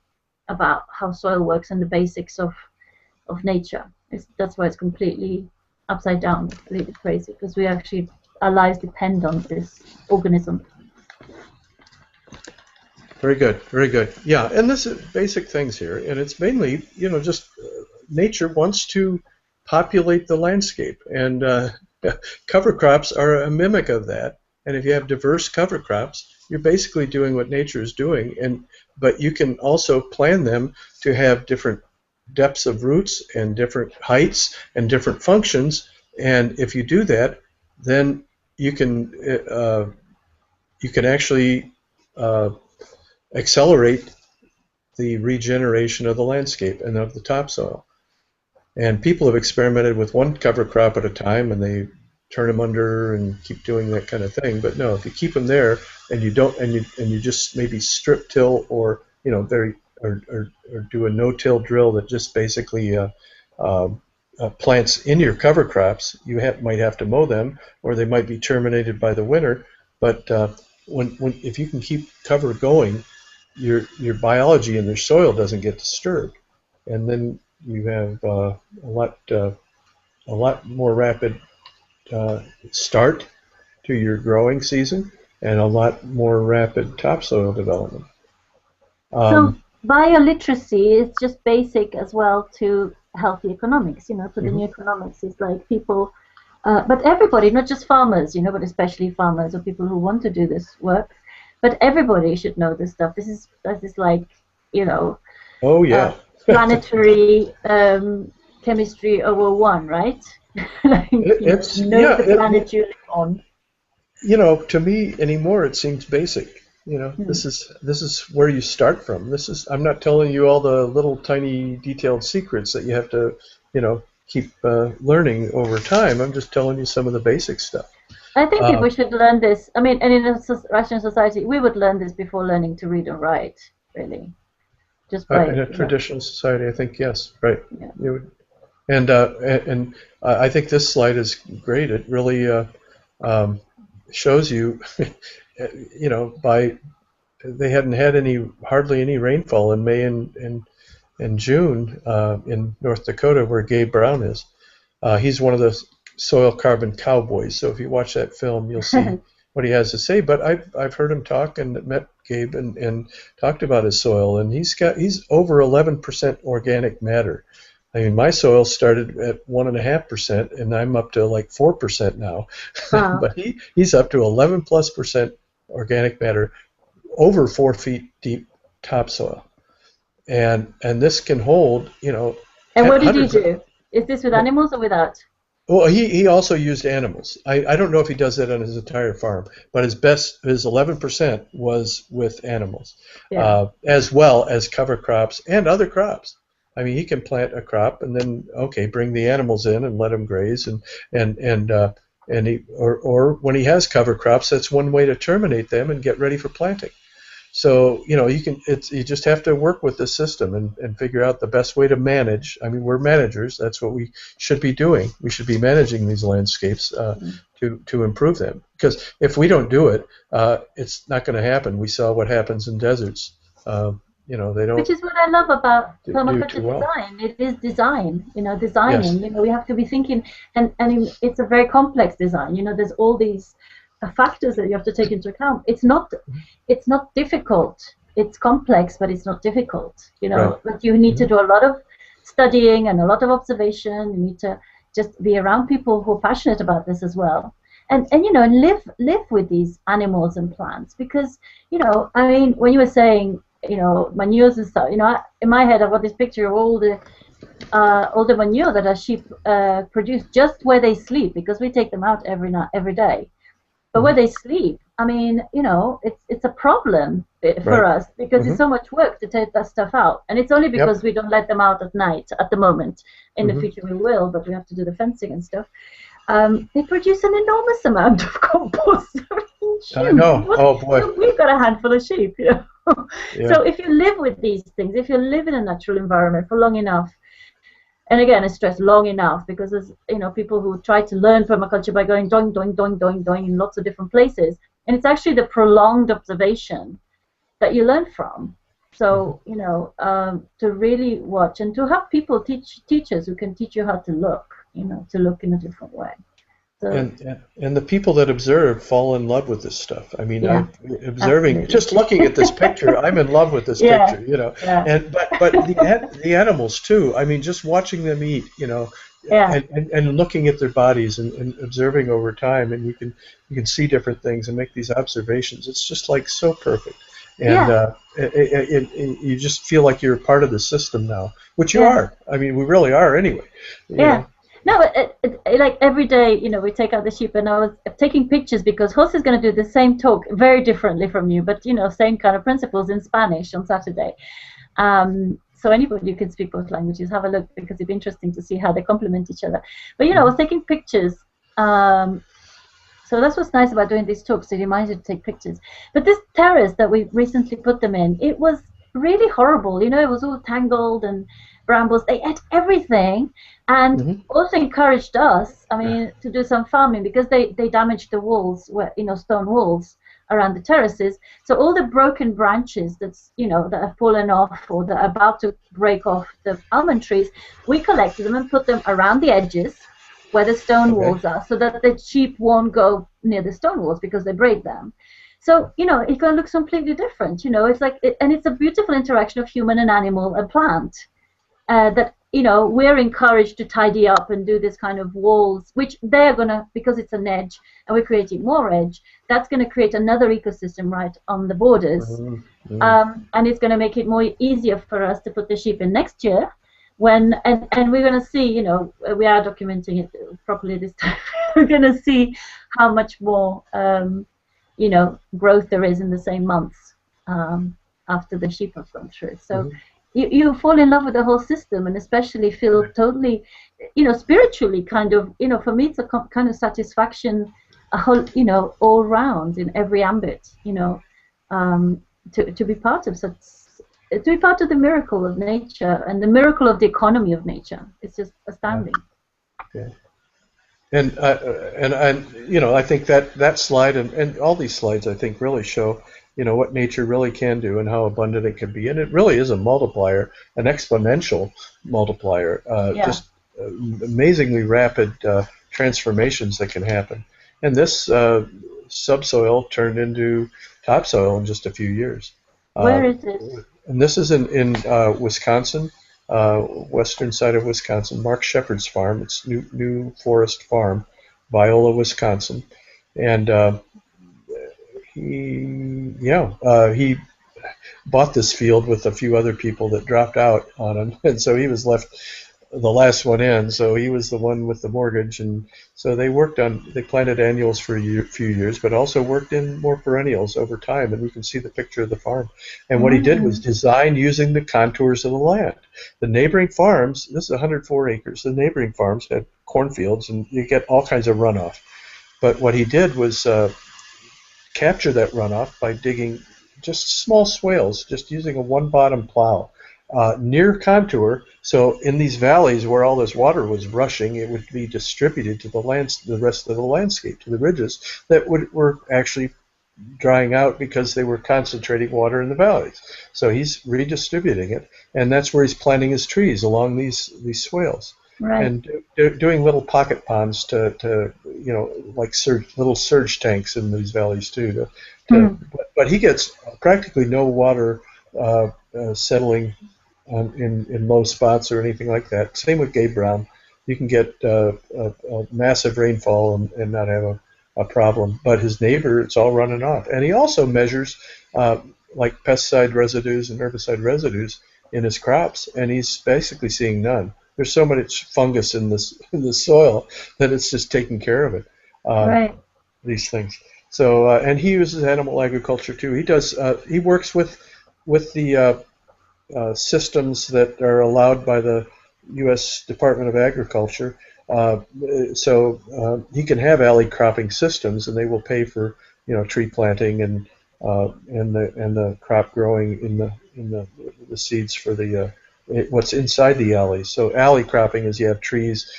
about how soil works and the basics of nature. That's why it's completely upside down, completely crazy, because our lives depend on this organism. Very good, very good. Yeah, and this is basic things here, and it's mainly, you know, just nature wants to populate the landscape, and cover crops are a mimic of that. And if you have diverse cover crops, you're basically doing what nature is doing, but you can also plan them to have different depths of roots and different heights and different functions. And if you do that, then you can actually accelerate the regeneration of the landscape and of the topsoil. And people have experimented with one cover crop at a time, and they turn them under and keep doing that kind of thing. But no, if you keep them there and you don't, and you just maybe strip till, or you know, or do a no-till drill that just basically plants in your cover crops, you might have to mow them, or they might be terminated by the winter. But if you can keep cover going, your biology in their soil doesn't get disturbed, and then you have a lot more rapid start to your growing season, and a lot more rapid topsoil development. So bioliteracy is just basic as well to healthy economics. To the new economics is like people, but everybody, not just farmers, but especially farmers or people who want to do this work. But everybody should know this stuff. This is like, Oh yeah. planetary chemistry over one, right? Like, know the planet you live on. To me anymore it seems basic. This is where you start from. I'm not telling you all the little tiny detailed secrets that you have to, keep learning over time. I'm just telling you some of the basic stuff. I think people should learn this. I mean, and in a Russian society, we would learn this before learning to read and write, really. Just by, in a traditional society, I think yes, right. Yeah. You would, and I think this slide is great. It really shows you, they hadn't had hardly any rainfall in May and June in North Dakota, where Gabe Brown is. He's one of the soil carbon cowboys. So if you watch that film, you'll see what he has to say. But I've heard him talk and met Gabe and talked about his soil, and he's over 11% organic matter. I mean, my soil started at 1.5%, and I'm up to like 4% now. Wow. But he's up to 11+% organic matter, over 4 feet deep topsoil, and this can hold, And what did he do? Is this with animals or without? Well, he also used animals. I don't know if he does that on his entire farm, but his 11% was with animals, as well as cover crops and other crops. I mean, he can plant a crop and then bring the animals in and let them graze, or when he has cover crops, that's one way to terminate them and get ready for planting. So you just have to work with the system and figure out the best way to manage. I mean, we're managers. That's what we should be doing. We should be managing these landscapes to improve them. Because if we don't do it, it's not going to happen. We saw what happens in deserts. They don't. Which is what I love about permaculture design. It is design. Designing. Yes. We have to be thinking, and it's a very complex design. There's all these factors that you have to take into account. It's not difficult. It's complex, but it's not difficult. Right. But you need to do a lot of studying and a lot of observation. You need to just be around people who are passionate about this as well, and live with these animals and plants. Because I mean, when you were saying manures and stuff, in my head I've got this picture of all the manure that our sheep produce just where they sleep, because we take them out every day. But where they sleep, I mean, it's a problem for us, because it's so much work to take that stuff out. And it's only because we don't let them out at night at the moment. In the future we will, but we have to do the fencing and stuff. They produce an enormous amount of compost. I know. Oh boy. We've got a handful of sheep, So if you live with these things, if you live in a natural environment for long enough, and again, I stress long enough, because there's people who try to learn permaculture by going doing, doing, doing, doing, doing in lots of different places, and it's actually the prolonged observation that you learn from. So to really watch and to have people teachers who can teach you how to look, to look in a different way. So, and the people that observe fall in love with this stuff. I mean, observing, absolutely. just looking at this picture, I'm in love with this picture, Yeah. And but the animals too. I mean, just watching them eat, and looking at their bodies and observing over time, and you can see different things and make these observations. It's just like so perfect, and you just feel like you're a part of the system now, which you are. I mean, we really are anyway. You know. No, like every day, we take out the sheep, and I was taking pictures because Jose is going to do the same talk very differently from you, but same kind of principles in Spanish on Saturday. So anybody who can speak both languages, have a look, because it'd be interesting to see how they complement each other. But I was taking pictures. So that's what's nice about doing these talks. It reminds you to take pictures. But this terrace that we recently put them in, it was really horrible. It was all tangled and brambles. They ate everything, and also encouraged us, to do some farming, because they damaged the walls, stone walls around the terraces. So all the broken branches that have fallen off or that are about to break off the almond trees, we collected them and put them around the edges where the stone walls are, so that the sheep won't go near the stone walls because they break them. So, it's going to look completely different. It's like, and it's a beautiful interaction of human and animal and plant that, we're encouraged to tidy up and do this kind of walls, which they're going to, because it's an edge and we're creating more edge, that's going to create another ecosystem right on the borders. And it's going to make it more easier for us to put the sheep in next year. And we're going to see, we are documenting it properly this time. We're going to see how much more, growth there is in the same months after the sheep have gone through. So you fall in love with the whole system, and especially feel totally, spiritually kind of, for me it's a kind of satisfaction, a whole, all round in every ambit, to be part of such. To be part of the miracle of nature and the miracle of the economy of nature. It's just astounding. Yeah. And I think that slide and all these slides I think really show what nature really can do and how abundant it can be, and it really is a multiplier, an exponential multiplier, just amazingly rapid transformations that can happen. And this subsoil turned into topsoil in just a few years. Where is it? And this is in Wisconsin, western side of Wisconsin, Mark Shepard's farm. It's New Forest Farm, Viola, Wisconsin. And he bought this field with a few other people that dropped out on him. And so he was left the last one in, so he was the one with the mortgage. And so they planted annuals for a few years, but also worked in more perennials over time, and we can see the picture of the farm. And what he did was design using the contours of the land. The neighboring farms, this is 104 acres, the neighboring farms had cornfields, and you get all kinds of runoff. But what he did was capture that runoff by digging just small swales, just using a one-bottom plow. Near contour, so in these valleys where all this water was rushing, it would be distributed to the rest of the landscape, to the ridges that were actually drying out because they were concentrating water in the valleys. So he's redistributing it, and that's where he's planting his trees, along these swales. Right. And doing little pocket ponds to like little surge tanks in these valleys too. But he gets practically no water settling in low spots or anything like that. Same with Gabe Brown. You can get a massive rainfall and not have a problem. But his neighbor, it's all running off. And he also measures like pesticide residues and herbicide residues in his crops, and he's basically seeing none. There's so much fungus in the soil that it's just taking care of it. Right. These things. So and he uses animal agriculture too. He works with the systems that are allowed by the U.S. Department of Agriculture. So he can have alley cropping systems, and they will pay for tree planting and the crop growing in the seeds for the what's inside the alleys. So alley cropping is you have trees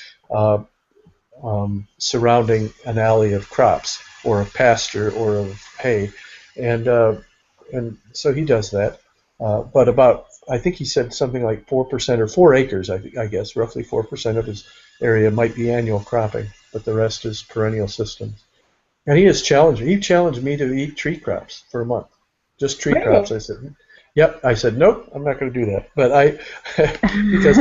surrounding an alley of crops or of pasture or of hay, and so he does that. But I think he said something like 4% or 4 acres, I guess, roughly 4% of his area might be annual cropping, but the rest is perennial systems. And he challenged me to eat tree crops for a month, just tree crops. I said, yep. I said, nope, I'm not going to do that. But because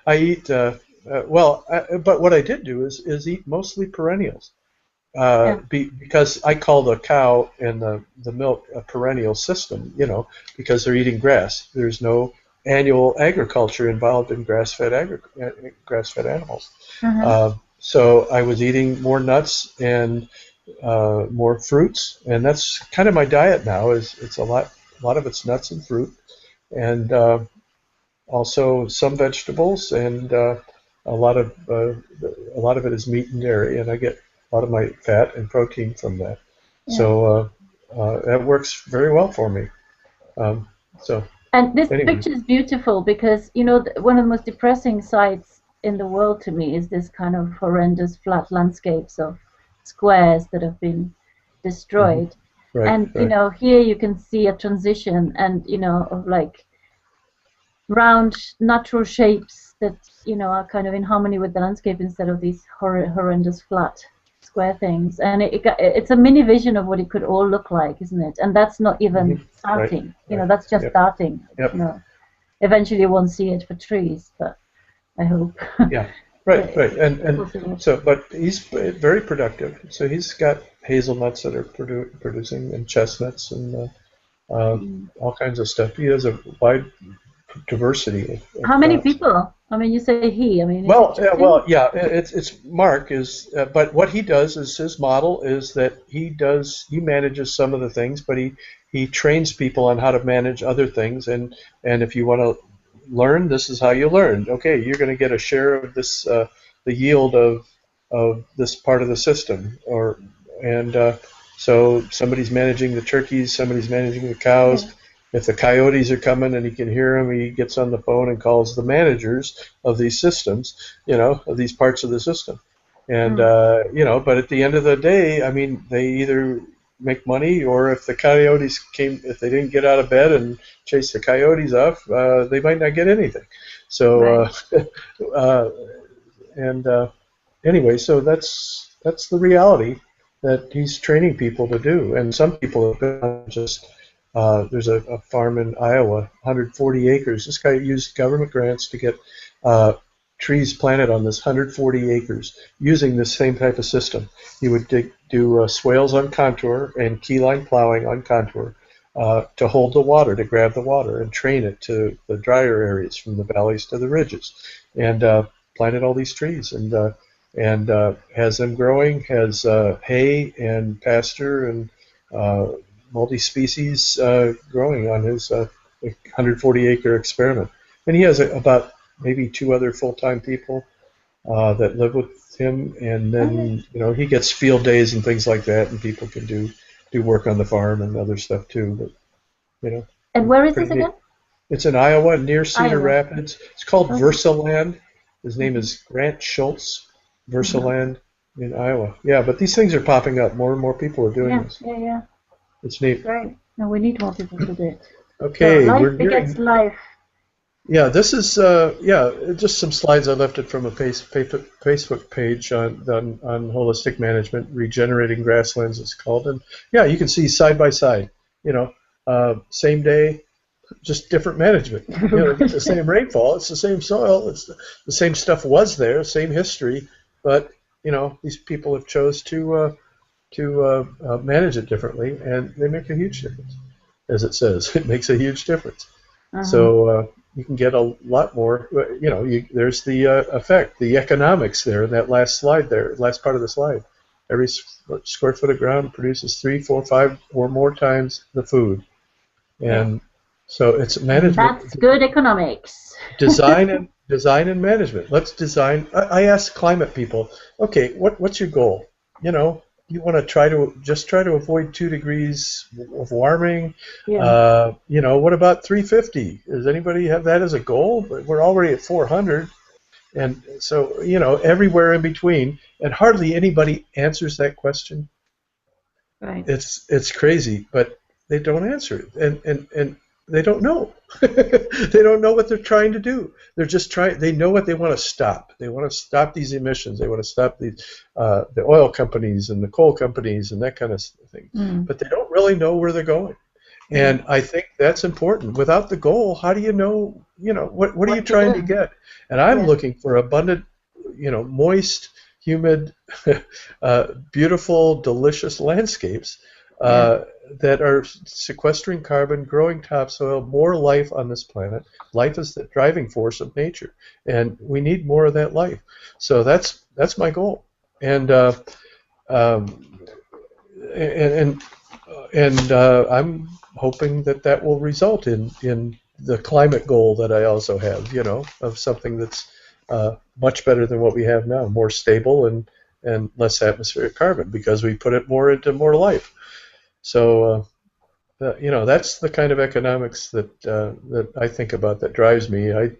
I eat, but what I did do is eat mostly perennials. Because I call the cow and the milk a perennial system, because they're eating grass. There's no annual agriculture involved in grass-fed animals. So I was eating more nuts and more fruits, and that's kind of my diet now. It's a lot of it's nuts and fruit, and also some vegetables, and a lot of it is meat and dairy, and I get a lot of my fat and protein from that. Yeah. So that works very well for me. And this picture is beautiful because, one of the most depressing sights in the world to me is this kind of horrendous flat landscapes of squares that have been destroyed. Mm-hmm. Right, and, right. Here you can see a transition and, of like round natural shapes that, are kind of in harmony with the landscape instead of these horrendous flat square things, and it's a mini vision of what it could all look like, isn't it? And that's not even starting. Right. You know, that's just starting. Yep. You know, eventually you won't see it for trees, but I hope. Yeah. Right. And so, but he's very productive. So he's got hazelnuts that are producing, and chestnuts, and all kinds of stuff. He has a wide diversity of How many crops. people? I mean, you say he. I mean, It's Mark is, but what he does is his model is that he manages some of the things, but he trains people on how to manage other things, and if you want to learn, this is how you learn. Okay, you're going to get a share of this, the yield of this part of the system, so somebody's managing the turkeys, somebody's managing the cows. Yeah. If the coyotes are coming and he can hear them, he gets on the phone and calls the managers of these systems, of these parts of the system. And, but at the end of the day, I mean, they either make money, or if the coyotes if they didn't get out of bed and chase the coyotes off, they might not get anything. So, anyway, so that's the reality that he's training people to do. And some people have been just, there's a farm in Iowa, 140 acres. This guy used government grants to get trees planted on this 140 acres using this same type of system. He would do swales on contour and keyline plowing on contour to hold the water, to grab the water, and train it to the drier areas from the valleys to the ridges, and planted all these trees, and has them growing, has hay and pasture and multi-species growing on his 140-acre experiment. And he has about maybe 2 other full-time people that live with him, and then he gets field days and things like that, and people can do work on the farm and other stuff too. But And where is this again? It's in Iowa, near Cedar Rapids. It's called Versaland. His name is Grant Schultz. Versaland in Iowa. Yeah, but these things are popping up. More and more people are doing this. Yeah. It's neat. Great. No, we need more people to do it. Okay, so life begets life. Yeah, this is just some slides I left it from a Facebook page on holistic management. Regenerating Grasslands, it's called, and yeah, you can see side by side. Same day, just different management. It's the same rainfall, it's the same soil, it's the same stuff was there, same history, but these people have chose to manage it differently, and they make a huge difference. As it says, it makes a huge difference. So you can get a lot more. There's the effect, the economics there in that last slide there, last part of the slide. Every square foot of ground produces 3, 4, 5 or more times the food, and so it's management. That's good economics. Design and management. Let's design. I ask climate people, okay, what's your goal? You want to try to avoid 2 degrees of warming. Yeah. What about 350? Does anybody have that as a goal? But we're already at 400, and so everywhere in between, and hardly anybody answers that question. Right. It's crazy, but they don't answer it, and they don't know. They don't know what they're trying to do. They're just trying. They know what they want to stop. They want to stop these emissions. They want to stop the oil companies and the coal companies and that kind of thing. But they don't really know where they're going. And I think that's important. Without the goal, how do you know? What are you trying to get? And I'm looking for abundant, moist, humid, beautiful, delicious landscapes. That are sequestering carbon, growing topsoil, more life on this planet. Life is the driving force of nature, and we need more of that life. So that's my goal, and I'm hoping that will result in the climate goal that I also have. Of something that's much better than what we have now, more stable and less atmospheric carbon, because we put it more into more life. So, that's the kind of economics that I think about, that drives me. I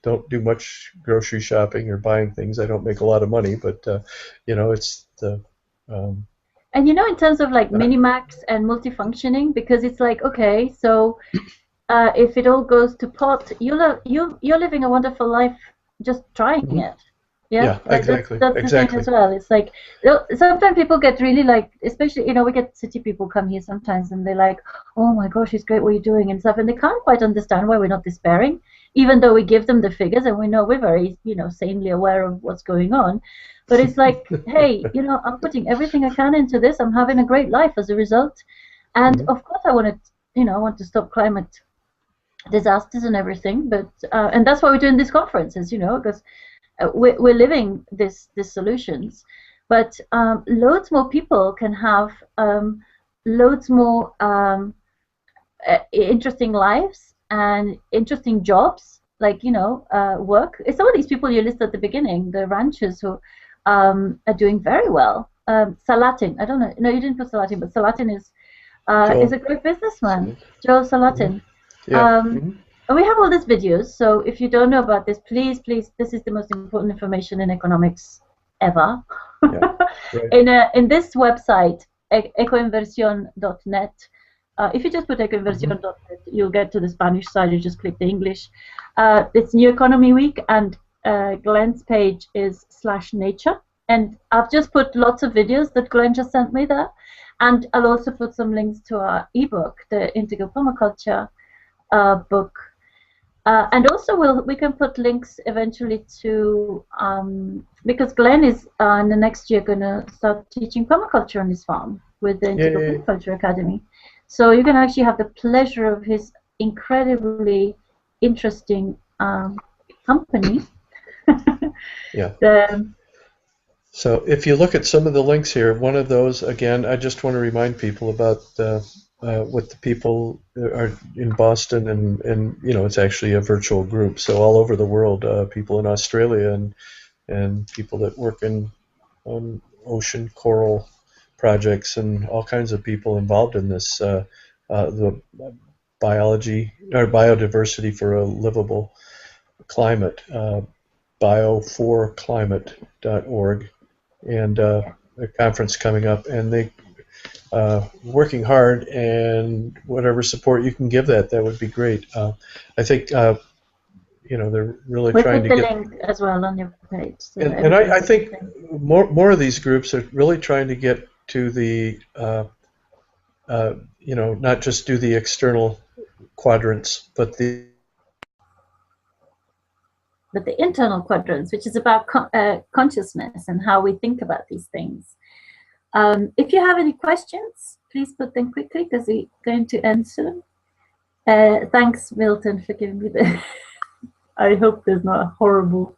don't do much grocery shopping or buying things. I don't make a lot of money, but it's the. And in terms of like minimax and multifunctioning, because it's like, okay, so if it all goes to pot, you're living a wonderful life just trying it. Yeah, exactly, that's the thing exactly. as well. It's like, sometimes people get really like, especially, we get city people come here sometimes and they're like, oh my gosh, it's great what you're doing and stuff, and they can't quite understand why we're not despairing, even though we give them the figures and we know we're very, sanely aware of what's going on. But it's like, hey, I'm putting everything I can into this. I'm having a great life as a result, and Mhm. of course I want to, I want to stop climate disasters and everything. But and that's why we're doing these conferences, because we're living these solutions, but loads more people can have loads more interesting lives and interesting jobs, like work. Some of these people you listed at the beginning, the ranchers who are doing very well. Salatin, I don't know. No, you didn't put Salatin, but Salatin is Joel. a great businessman, Joel Mhm. Salatin. Yeah. Um, Mhm. and we have all these videos, so if you don't know about this, please, please, this is the most important information in economics ever. Yeah. Right. In this website, ecoinversion.net, if you just put Mhm. ecoinversion.net, you'll get to the Spanish side. You just click the English. It's New Economy Week, and Glenn's page is /nature. And I've just put lots of videos that Glenn just sent me there. And I'll also put some links to our ebook, the Integral Permaculture book. And also we can put links eventually to, because Glenn is in the next year going to start teaching permaculture on his farm with the Integral Yay. Permaculture Academy. So you can actually have the pleasure of his incredibly interesting company. Yeah. the, So if you look at some of the links here, one of those, again, I just want to remind people about what the people are in Boston, and it's actually a virtual group. So all over the world, people in Australia and people that work in ocean coral projects and all kinds of people involved in this, the biology or biodiversity for a livable climate, bio4climate.org, and a conference coming up, and they working hard, and whatever support you can give that would be great. I think they're really we'll trying put to the get, link as well on your page so and everybody I has the think same. more of these groups are really trying to get to the not just do the external quadrants, but the But the internal quadrants, which is about consciousness and how we think about these things. If you have any questions, please put them quickly because we're going to end soon. Thanks, Milton, for giving me the. I hope there's not a horrible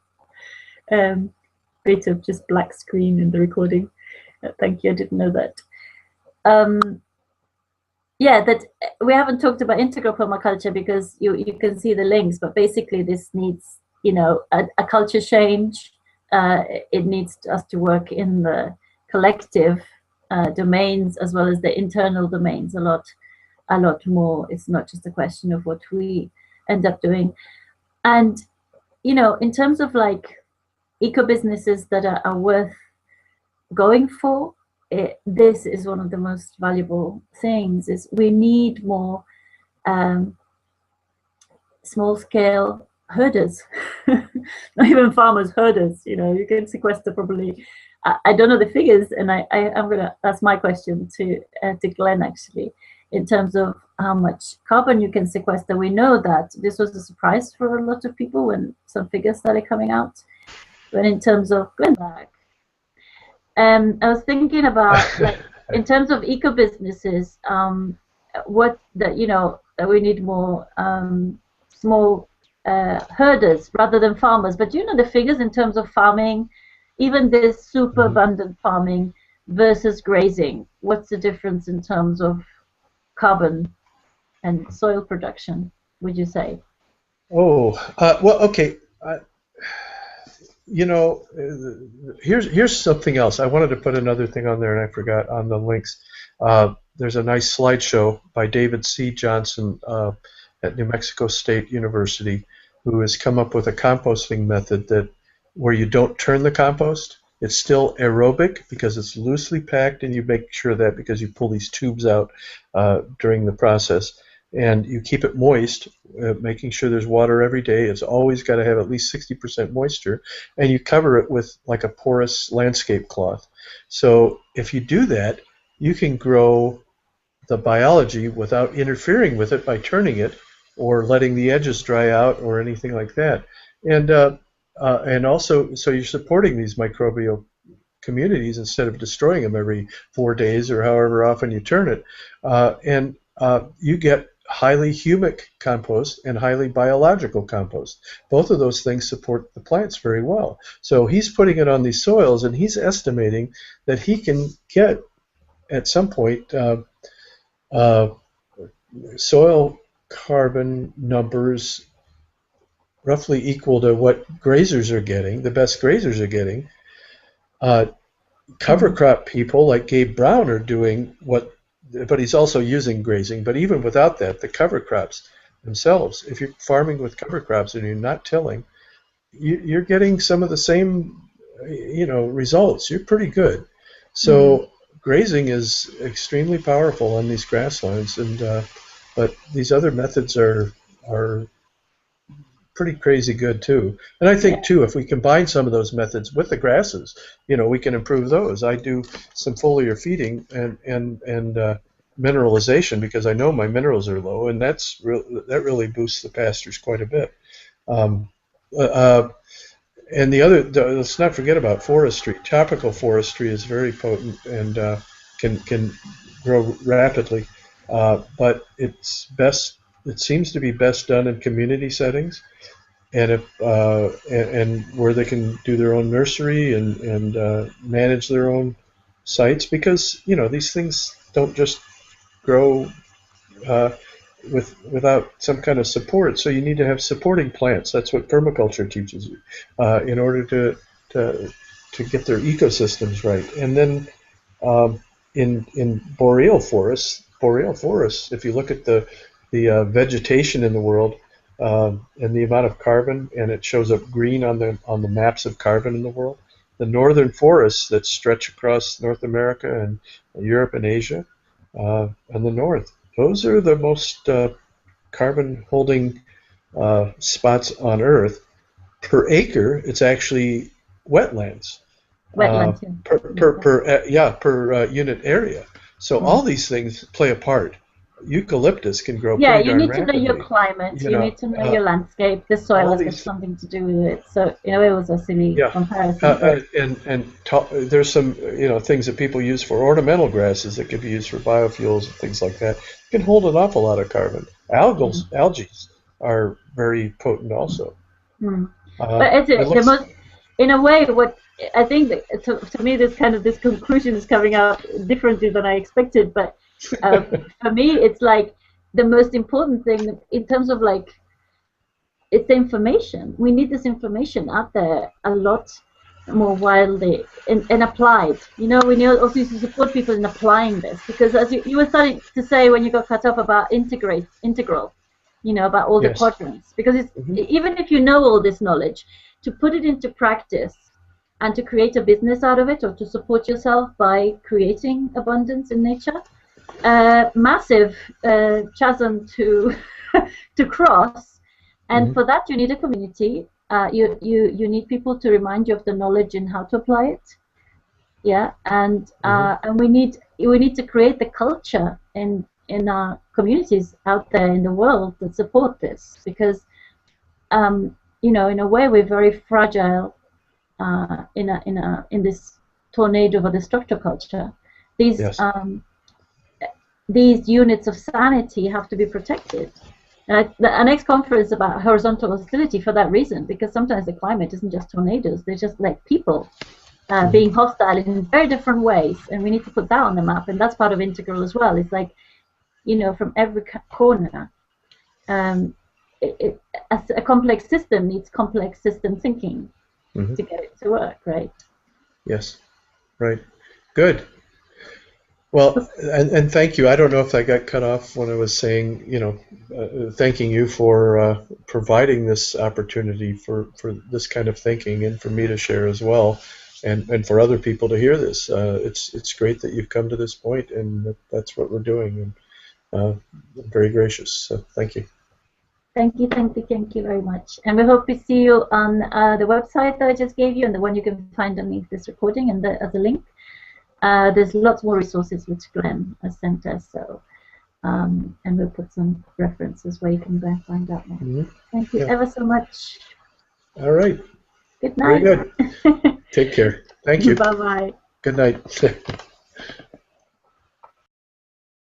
bit of just black screen in the recording. Thank you, I didn't know that. Yeah, that we haven't talked about integral permaculture because you can see the links, but basically this needs a culture change. It needs us to work in the collective domains as well as the internal domains a lot more. It's not just a question of what we end up doing. And in terms of like eco businesses that are worth going for, this is one of the most valuable things. Is we need more small scale herders, not even farmers, herders. You can sequester probably. I don't know the figures, and I'm gonna. That's my question to Glenn actually, in terms of how much carbon you can sequester. We know that this was a surprise for a lot of people when some figures started coming out. But in terms of Glenn, I was thinking about like in terms of eco businesses, what that that we need more small herders rather than farmers. But the figures in terms of farming, even this super abundant farming versus grazing. What's the difference in terms of carbon and soil production? Would you say? well, okay. Here's something else. I wanted to put another thing on there, and I forgot on the links. There's a nice slideshow by David C. Johnson at New Mexico State University, who has come up with a composting method where you don't turn the compost. It's still aerobic because it's loosely packed, and you make sure that because you pull these tubes out during the process. and you keep it moist, making sure there's water every day. It's always got to have at least 60% moisture, and you cover it with like a porous landscape cloth. So if you do that, you can grow the biology without interfering with it by turning it or letting the edges dry out or anything like that. And also, so you're supporting these microbial communities instead of destroying them every 4 days or however often you turn it. And you get highly humic compost and highly biological compost. Both of those things support the plants very well. So he's putting it on these soils, and he's estimating that he can get, at some point, soil carbon numbers roughly equal to what grazers are getting, the best grazers are getting. Cover crop people like Gabe Brown are doing what, but he's also using grazing. But even without that, the cover crops themselves, if you're farming with cover crops and you're not tilling, you're getting some of the same, results. You're pretty good. So grazing is extremely powerful on these grasslands, and but these other methods are pretty crazy good too. And I think too, if we combine some of those methods with the grasses, we can improve those. I do some foliar feeding and mineralization because I know my minerals are low, and that really boosts the pastures quite a bit. And let's not forget about forestry. Tropical forestry is very potent and can grow rapidly, but it seems to be best done in community settings, and and where they can do their own nursery and manage their own sites, because these things don't just grow without some kind of support. So you need to have supporting plants. That's what permaculture teaches you, in order to get their ecosystems right. And then in boreal forests, if you look at the vegetation in the world, and the amount of carbon, and it shows up green on the maps of carbon in the world. The northern forests that stretch across North America and Europe and Asia, and the north, those are the most carbon-holding spots on Earth. Per acre, it's actually wetlands. Wetlands. Per unit area. So all these things play a part. Eucalyptus can grow pretty you need rapidly. To know your climate, you need to know your landscape, the soil has got something to do with it. So, it was a silly comparison. There's some, things that people use for ornamental grasses that could be used for biofuels and things like that. It can hold an awful lot of carbon. Algae are very potent also. But in a way, what I think that, to me, this conclusion is coming out differently than I expected, but for me, it's like the most important thing in terms of it's the information. We need this information out there a lot more widely and applied. We need also to support people in applying this, because as you were starting to say when you got cut off about integral, about all the quadrants, because it's, even if you know all this knowledge, to put it into practice and to create a business out of it, or to support yourself by creating abundance in nature, massive chasm to cross, and for that you need a community. You need people to remind you of the knowledge and how to apply it. And we need to create the culture in our communities out there in the world that support this, because in a way we're very fragile in this tornado of a destructor culture. These units of sanity have to be protected. And our next conference about horizontal hostility for that reason, because sometimes the climate isn't just tornadoes, they're just like people being hostile in very different ways, and we need to put that on the map, and that's part of integral as well. It's like, from every corner, a complex system needs complex system thinking to get it to work, right? Yes, right. Good. Well, and thank you. I don't know if I got cut off when I was saying, thanking you for providing this opportunity for this kind of thinking, and for me to share as well, and for other people to hear this. It's great that you've come to this point, and that's what we're doing. Very gracious. So thank you. Thank you very much. And we hope to see you on the website that I just gave you, and the one you can find underneath this recording and as a link. There's lots more resources which Glenn has sent us, so and we'll put some references where you can go and find out more. Mm-hmm. Thank you ever so much. All right. Good night. Very good. Take care. Thank you. Bye-bye. Good night.